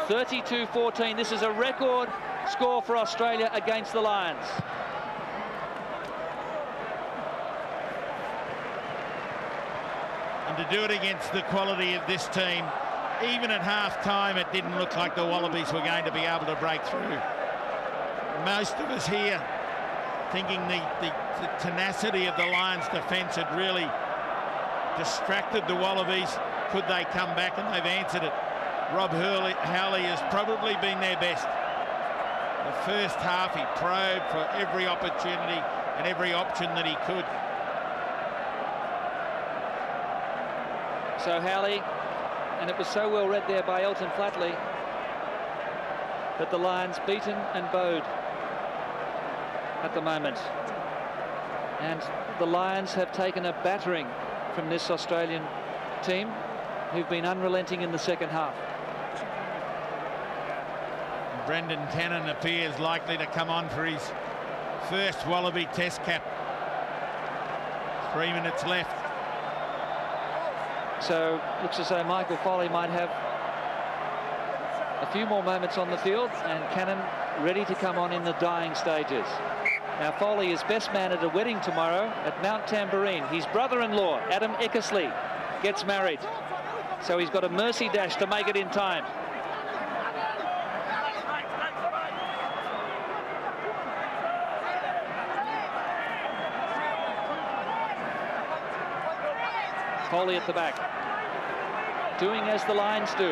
32-14. This is a record score for Australia against the Lions. And to do it against the quality of this team, even at half-time, it didn't look like the Wallabies were going to be able to break through. Most of us here thinking the tenacity of the Lions' defence had really distracted the Wallabies. Could they come back? And they've answered it. Rob Howley has probably been their best. The first half, he probed for every opportunity and every option that he could. So Howley, and it was so well read there by Elton Flatley, that the Lions beaten and bowed at the moment. And the Lions have taken a battering from this Australian team, who've been unrelenting in the second half. Brendan Cannon appears likely to come on for his first Wallaby Test cap. 3 minutes left. So looks as though Michael Foley might have a few more moments on the field, and Cannon ready to come on in the dying stages. Now Foley is best man at a wedding tomorrow at Mount Tambourine. His brother-in-law, Adam Eckersley, gets married. So he's got a mercy dash to make it in time. Foley at the back, doing as the Lions do.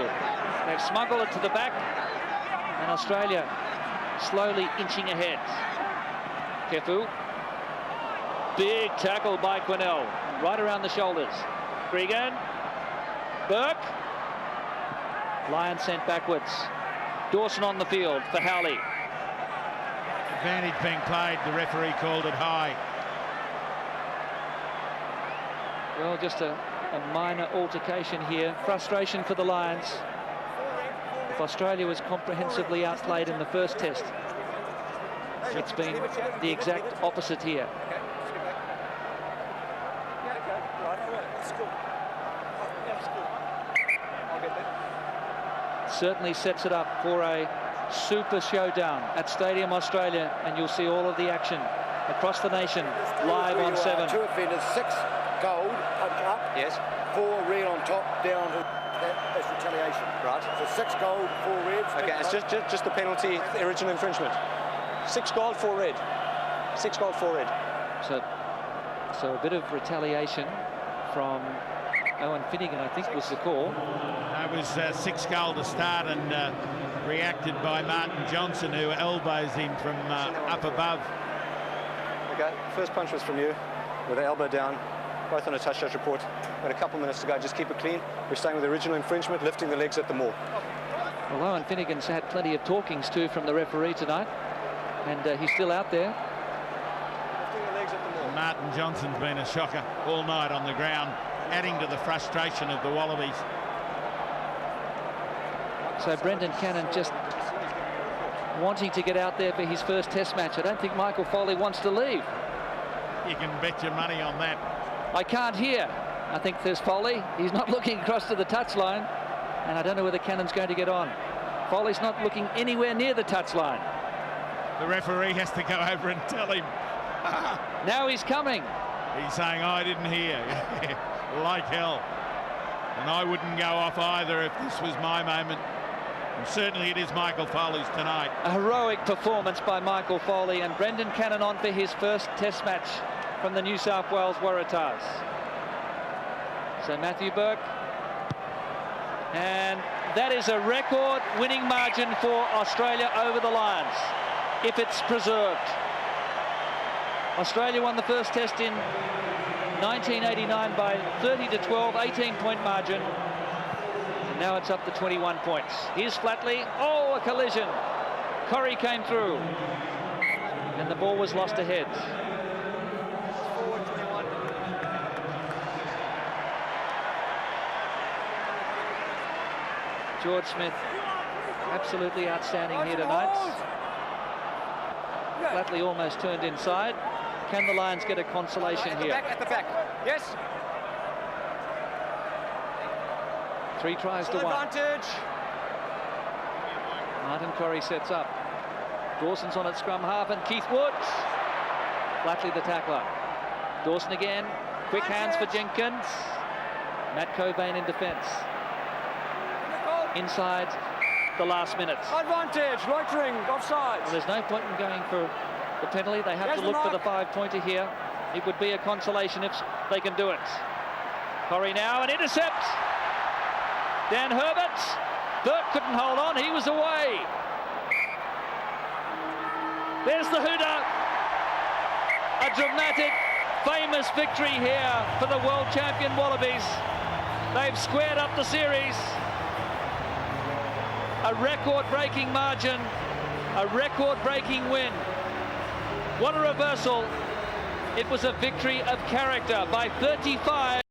They've smuggled it to the back, and Australia slowly inching ahead. Kefu, big tackle by Quinnell, right around the shoulders. Gregan, Burke, Lions sent backwards. Dawson on the field for Howley. Advantage being played, the referee called it high. Well, just a minor altercation here. Frustration for the Lions. If Australia was comprehensively outplayed in the first test, it's been the exact opposite here. Certainly sets it up for a super showdown at Stadium Australia, and you'll see all of the action across the nation live on 7. Two offenders, 6 gold up, Yes. 4 red on top, down to that's retaliation. Right. So 6 gold, 4 red. Okay, it's just the penalty, the original infringement. 6 gold, 4 red. 6 gold, 4 red. So a bit of retaliation from Owen Finnegan, I think, was the call. That was 6 goal to start, and reacted by Martin Johnson, who elbows him from up above. Okay, first punch was from you, with the elbow down, both on a touch judge report. Got a couple minutes to go, just keep it clean. We're staying with the original infringement, lifting the legs at the maul. Well, Owen Finnegan's had plenty of talkings too from the referee tonight, and he's still out there. Lifting the legs at the maul. Martin Johnson's been a shocker all night on the ground, adding to the frustration of the Wallabies. So Brendan Cannon just wanting to get out there for his first test match. I don't think Michael Foley wants to leave. You can bet your money on that. I can't hear. I think there's Foley. He's not looking across to the touchline, and I don't know whether Cannon's going to get on. Foley's not looking anywhere near the touchline. The referee has to go over and tell him. Now he's coming. He's saying, I didn't hear. Like hell. And I wouldn't go off either if this was my moment. And certainly it is Michael Foley's tonight. A heroic performance by Michael Foley, and Brendan Cannon on for his first test match from the New South Wales Waratahs. So Matthew Burke, and that is a record winning margin for Australia over the Lions, if it's preserved. Australia won the first test in 1989 by 30-12, 18-point margin. And now it's up to 21 points. Here's Flatley. Oh, a collision. Corrie came through, and the ball was lost ahead. George Smith, absolutely outstanding here tonight. Flatley almost turned inside. Can the Lions get a consolation here? At the back. Yes. 3 tries to 1. Advantage. Martin Corey sets up. Dawson's on at scrum half, and Keith Woods. Flatley the tackler. Dawson again. Quick hands for Jenkins. Matt Cobain in defence. Inside the last minutes. Advantage. Loitering. Offside. Well, there's no point in going for the penalty. They have to look for the 5-pointer here. It would be a consolation if they can do it. Corey now, an intercept. Dan Herbert. Burke couldn't hold on. He was away. There's the hooter. A dramatic, famous victory here for the world champion Wallabies. They've squared up the series. A record-breaking margin, a record-breaking win. What a reversal. It was a victory of character by 35.